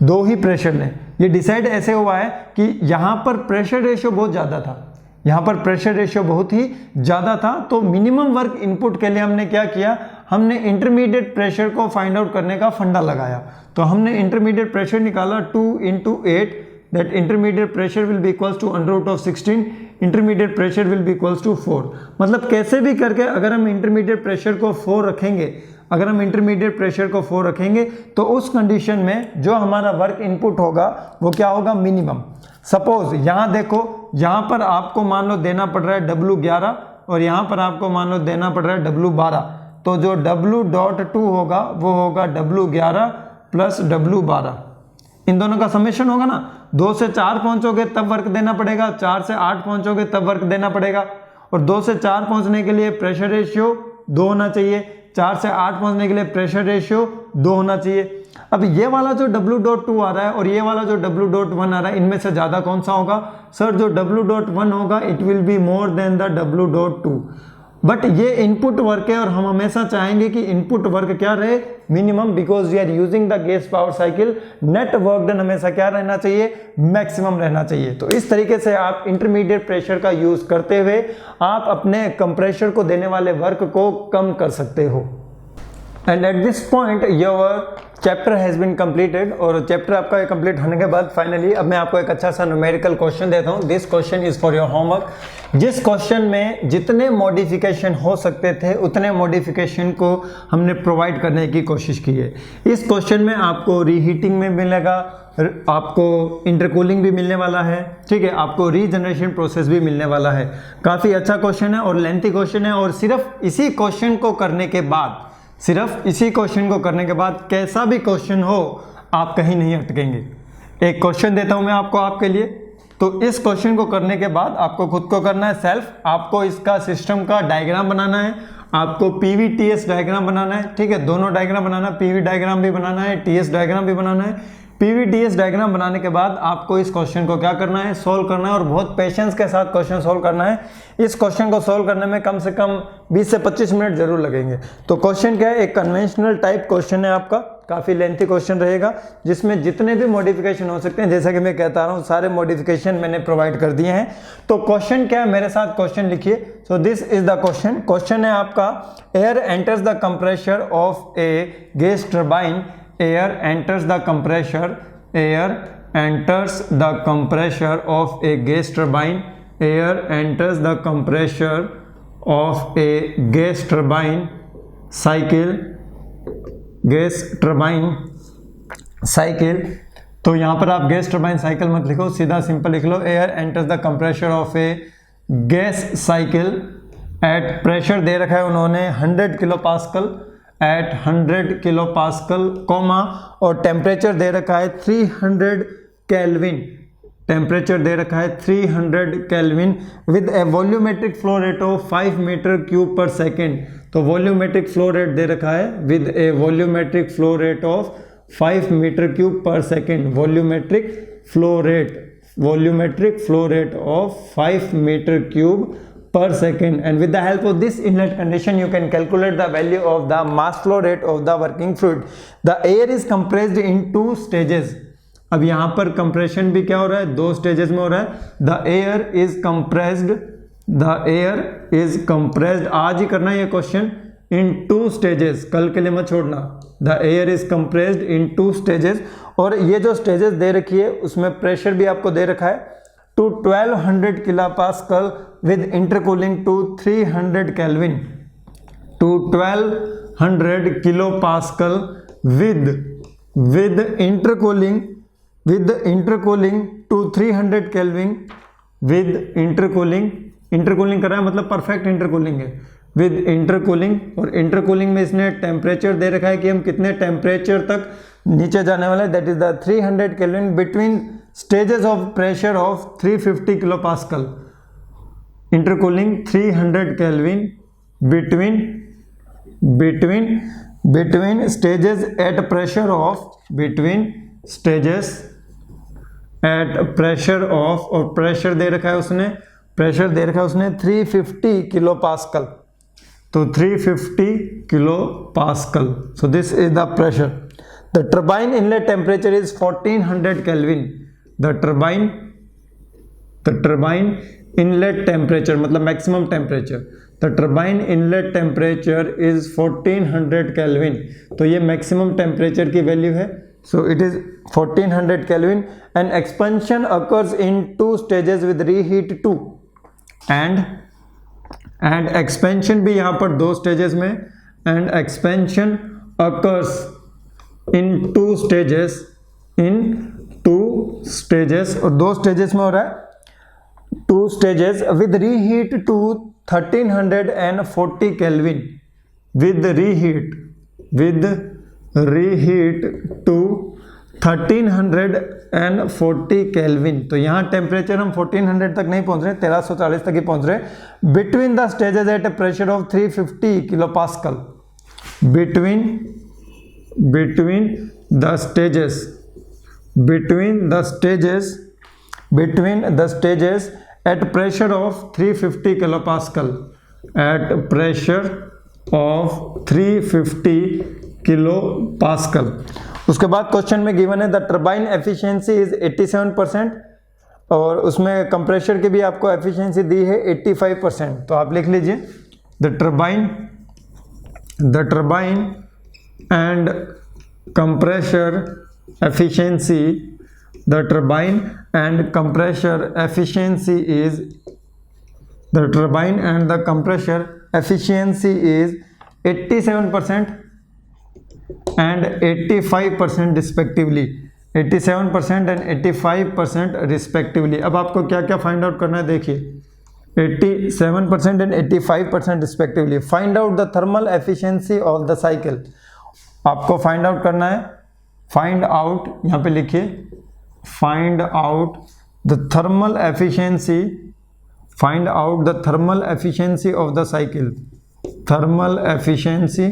2 ही प्रेशर लें। ये डिसाइड ऐसे हुआ है कि यहाँ पर प्रेशर रेशियो बहुत ज़्यादा था, यहाँ पर प्रेशर रेशियो बहुत ही ज़्यादा था, तो मिनिमम वर्क इनपुट के लिए हमने क्या किया, हमने इंटरमीडिएट प्रेशर को फाइंड आउट करने का फंडा लगाया। तो हमने इंटरमीडिएट प्रेशर निकाला 2 × 8, that intermediate pressure will be equals to √16, intermediate pressure will be equals to 4। मतलब कैसे भी करके अगर हम इंटरमीडिएट प्रेशर को 4 रखेंगे, अगर हम इंटरमीडिएट प्रेशर को 4 रखेंगे तो उस कंडीशन में जो हमारा वर्क इनपुट होगा वो क्या होगा, मिनिमम। सपोज यहाँ देखो, यहाँ पर आपको मान लो देना पड़ रहा है W11 और यहाँ पर आपको मान लो देना पड़ रहा है W12, तो जो W.2 होगा वो होगा W11 प्लस W12, इन दोनों का समेशन होगा ना। 2 से 4 पहुंचोगे तब वर्क देना पड़ेगा, 4 से 8 पहुंचोगे तब वर्क देना पड़ेगा, और 2 से 4 पहुंचने के लिए प्रेशर रेशियो 2 होना चाहिए, 4 से 8 पहुंचने के लिए प्रेशर रेशियो 2 होना चाहिए। अब ये वाला जो W.2 आ रहा है और ये वाला जो W.1 आ रहा है, इनमें से ज़्यादा कौन सा होगा, सर जो W.1 होगा it will be more than the W.2। But ये इनपुट वर्क है और हम हमेशा चाहेंगे कि इनपुट वर्क क्या रहे, minimum, because we are using the gas power cycle. Net work done हमेशा क्या रहना चाहिए, मैक्सिमम रहना चाहिए। तो इस तरीके से आप इंटरमीडिएट प्रेशर का यूज करते हुए आप अपने कंप्रेशर को देने वाले वर्क को कम कर सकते हो। And at this point your chapter has been completed, और चैप्टर आपका कंप्लीट होने के बाद फाइनली अब मैं आपको एक अच्छा सा न्यूमेरिकल क्वेश्चन देता हूँ. This question is for your homework. जिस क्वेश्चन में जितने मॉडिफिकेशन हो सकते थे उतने मॉडिफिकेशन को हमने प्रोवाइड करने की कोशिश की है. इस क्वेश्चन में आपको रीहीटिंग में मिलेगा, आपको इंटरकूलिंग भी मिलने वाला है, ठीक है, आपको रीजनरेशन प्रोसेस भी मिलने वाला है. काफ़ी अच्छा क्वेश्चन है और लेंथी क्वेश्चन है, और सिर्फ इसी क्वेश्चन को करने के बाद, सिर्फ इसी क्वेश्चन को करने के बाद कैसा भी क्वेश्चन हो आप कहीं नहीं अटकेंगे. एक क्वेश्चन देता हूं मैं आपको आपके लिए, तो इस क्वेश्चन को करने के बाद आपको खुद को करना है सेल्फ, आपको इसका सिस्टम का डायग्राम बनाना है, आपको PVTS डायग्राम बनाना है, ठीक है, दोनों डायग्राम बनाना है, PV डायग्राम भी बनाना है, TS डायग्राम भी बनाना है. PVTS डायग्राम बनाने के बाद आपको इस क्वेश्चन को क्या करना है, सोल्व करना है, और बहुत पेशेंस के साथ क्वेश्चन सोल्व करना है. इस क्वेश्चन को सोल्व करने में कम से कम 20 से 25 मिनट जरूर लगेंगे. तो क्वेश्चन क्या है, एक कन्वेंशनल टाइप क्वेश्चन है आपका, काफ़ी लेंथी क्वेश्चन रहेगा, जिसमें जितने भी मॉडिफिकेशन हो सकते हैं, जैसा कि मैं कहता रहा हूँ, सारे मॉडिफिकेशन मैंने प्रोवाइड कर दिए हैं. तो क्वेश्चन क्या है, मेरे साथ क्वेश्चन लिखिए. सो this is the question. Question है आपका, air enters the compressor of a gas turbine. Air enters the compressor. Air enters the compressor of a gas turbine. Air enters the compressor of a gas turbine cycle. Gas turbine cycle. तो यहाँ पर आप gas turbine cycle मत लिखो, सीधा simple लिख लो, air enters the compressor of a gas cycle at pressure दे रखा है उन्होंने 100 kilo pascal, at 100 kilo pascal, comma, और टेम्परेचर दे रखा है 300 केल्विन. टेम्परेचर दे रखा है 300 kelvin with a volumetric flow rate of 5 meter cube per second. तो वॉल्यूमेट्रिक फ्लो रेट दे रखा है with a volumetric flow rate of 5 meter cube per second. Volumetric flow rate of 5 meter cube per second, and with the help of this inlet condition you can calculate the value of the mass flow rate of the working fluid. The air is compressed in 2 stages. अब यहाँ पर compression भी क्या हो रहा है, 2 stages में हो रहा है. The air is compressed, आज ही करना ये क्वेश्चन, in 2 stages, कल के लिए मत छोड़ना. The air is compressed in 2 stages, और ये जो स्टेजेस दे रखी है उसमें प्रेशर भी आपको दे रखा है to 1200 kilopascal with intercooling to 300 Kelvin. To 1200 kilopascal with intercooling to 300 Kelvin with intercooling कर रहा है, मतलब परफेक्ट इंटरकूलिंग है. विद इंटरकूलिंग, और इंटरकूलिंग में इसने टेम्परेचर दे रखा है कि हम कितने टेम्परेचर तक नीचे जाने वाले हैं. That is the 300 kelvin between stages of pressure of 350 kilo pascal. Intercooling 300 kelvin between stages at pressure of, और प्रेशर दे रखा है उसने 350 किलो पास्कल. तो 350 kilo pascal. So this is the pressure. The turbine inlet temperature is 1400 kelvin. The turbine inlet temperature मतलब maximum temperature. The turbine inlet temperature is 1400 kelvin. तो ये maximum temperature की वैल्यू है. So it is 1400 kelvin and expansion occurs in 2 stages with reheat 2. And expansion भी यहाँ पर 2 stages में, and expansion occurs in 2 stages, और 2 स्टेजेस में हो रहा है. 2 stages with reheat to 1340 kelvin. With reheat to 1340 kelvin. तो यहाँ टेम्परेचर हम 1400 तक नहीं पहुँच रहे, 1340 तक ही पहुँच रहे. Between the stages at a pressure of 350 kilo pascal. between the stages at pressure of 350 kilopascal. At pressure of 350 kilopascal. उसके बाद क्वेश्चन में गिवन है द टर्बाइन एफिशिएंसी इज 87%, और उसमें कंप्रेशर की भी आपको एफिशिएंसी दी है 85%. तो आप लिख लीजिए the turbine and compressor efficiency, the turbine and compressor efficiency is, the turbine and the compressor efficiency is 87% and 85% respectively, 87% and 85% respectively। अब आपको क्या क्या फाइंड आउट करना है देखिए, 87% and 85% respectively। Find out the thermal efficiency of the cycle, आपको find out करना है, फाइंड आउट, यहाँ पे लिखिए find out the thermal efficiency, find out the thermal efficiency of the cycle, thermal efficiency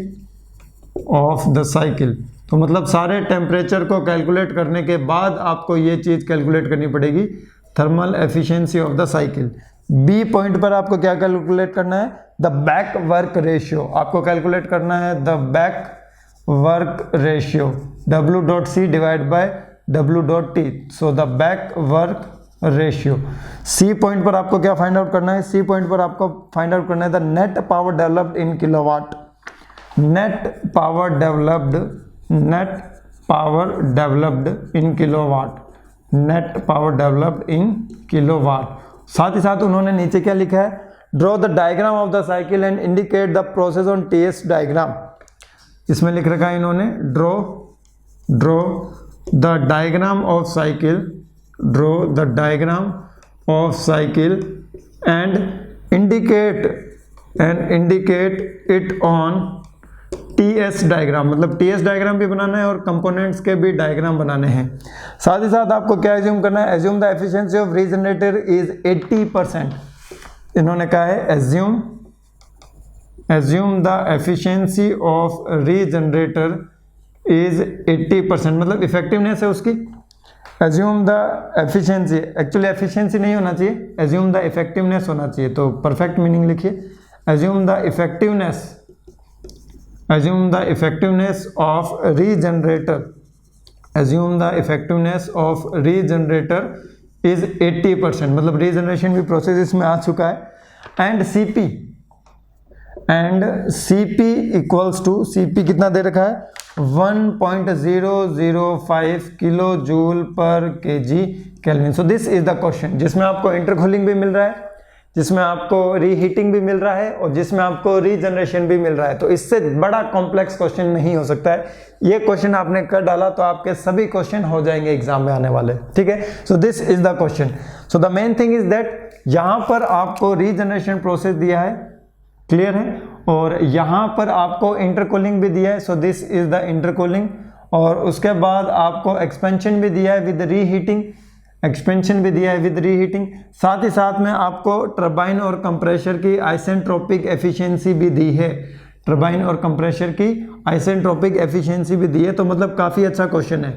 of the cycle. तो मतलब सारे temperature को कैलकुलेट करने के बाद आपको ये चीज़ कैलकुलेट करनी पड़ेगी, thermal efficiency of the cycle. B point पर आपको क्या कैलकुलेट करना है, द बैक वर्क रेशियो, आपको कैलकुलेट करना है the back work ratio, W.C divide by W.T, so the back work ratio. C point पर आपको क्या फाइंड आउट करना है, सी पॉइंट पर आपको फाइंड आउट करना है the net power developed in kilowatt, net power developed, net power developed in kilowatt, net power developed in kilowatt. साथ ही साथ उन्होंने नीचे क्या लिखा है, draw the diagram of the cycle and indicate the process on TS diagram. इसमें लिख रखा है इन्होंने draw the diagram of cycle, draw the diagram of cycle and indicate it on TS diagram, मतलब टीएस डायग्राम भी बनाना है और components के भी डायग्राम बनाने हैं। साथ ही साथ आपको क्या एज्यूम करना है, assume the efficiency of regenerator is 80%। इन्होंने कहा है assume the efficiency of regenerator is 80%, मतलब इफेक्टिवनेस है उसकी। Assume the efficiency, actually efficiency नहीं होना चाहिए, एज्यूम द इफेक्टिवनेस होना चाहिए, तो परफेक्ट मीनिंग लिखिए, assume the effectiveness, assume the effectiveness of regenerator, assume the effectiveness of regenerator is 80%, मतलब रीजनरेशन भी प्रोसेस इसमें आ चुका है। And CP equals to, CP कितना दे रखा है 1.005 kilo joule per kg kelvin. So this is the question जिसमें आपको इंटरकूलिंग भी मिल रहा है, जिसमें आपको रीहीटिंग भी मिल रहा है और जिसमें आपको रीजनरेशन भी मिल रहा है। तो इससे बड़ा कॉम्प्लेक्स क्वेश्चन नहीं हो सकता है। ये क्वेश्चन आपने कर डाला तो आपके सभी क्वेश्चन हो जाएंगे एग्जाम में आने वाले, ठीक है। So this is the question. So the main thing is that यहां पर आपको रीजनरेशन प्रोसेस दिया है, क्लियर है, और यहां पर आपको इंटरकूलिंग भी दिया है, so this is the intercooling. और उसके बाद आपको एक्सपेंशन भी दिया है विद रीहीटिंग, एक्सपेंशन भी दिया है विद रीहीटिंग। साथ ही साथ में आपको टरबाइन और कंप्रेशर की आइसेंट्रोपिक एफिशिएंसी भी दी है, टरबाइन और कंप्रेशर की आइसेंट्रोपिक एफिशिएंसी भी दी है। तो मतलब काफ़ी अच्छा क्वेश्चन है,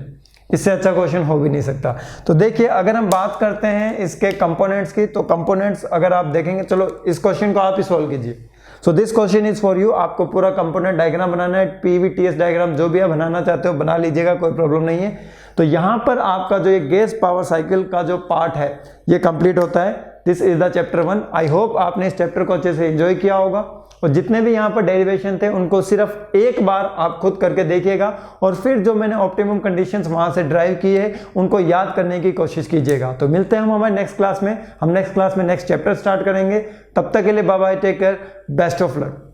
इससे अच्छा क्वेश्चन हो भी नहीं सकता। तो देखिए अगर हम बात करते हैं इसके कंपोनेंट्स की, तो कंपोनेंट्स अगर आप देखेंगे, चलो इस क्वेश्चन को आप ही सॉल्व कीजिए। So this question is for you, आपको पूरा कंपोनेंट डायग्राम बनाना है, PVTS डायग्राम जो भी आप बनाना चाहते हो बना लीजिएगा, कोई प्रॉब्लम नहीं है। तो यहाँ पर आपका जो ये गैस पावर साइकिल का जो पार्ट है ये कंप्लीट होता है। This is the chapter 1। I hope आपने इस चैप्टर को अच्छे से एंजॉय किया होगा और जितने भी यहाँ पर डेरिवेशन थे उनको सिर्फ एक बार आप खुद करके देखिएगा और फिर जो मैंने ऑप्टिमम कंडीशंस वहाँ से ड्राइव किए हैं उनको याद करने की कोशिश कीजिएगा। तो मिलते हैं हम हमारे नेक्स्ट क्लास में, हम नेक्स्ट क्लास में नेक्स्ट चैप्टर स्टार्ट करेंगे। तब तक के लिए bye bye, take care, best of luck.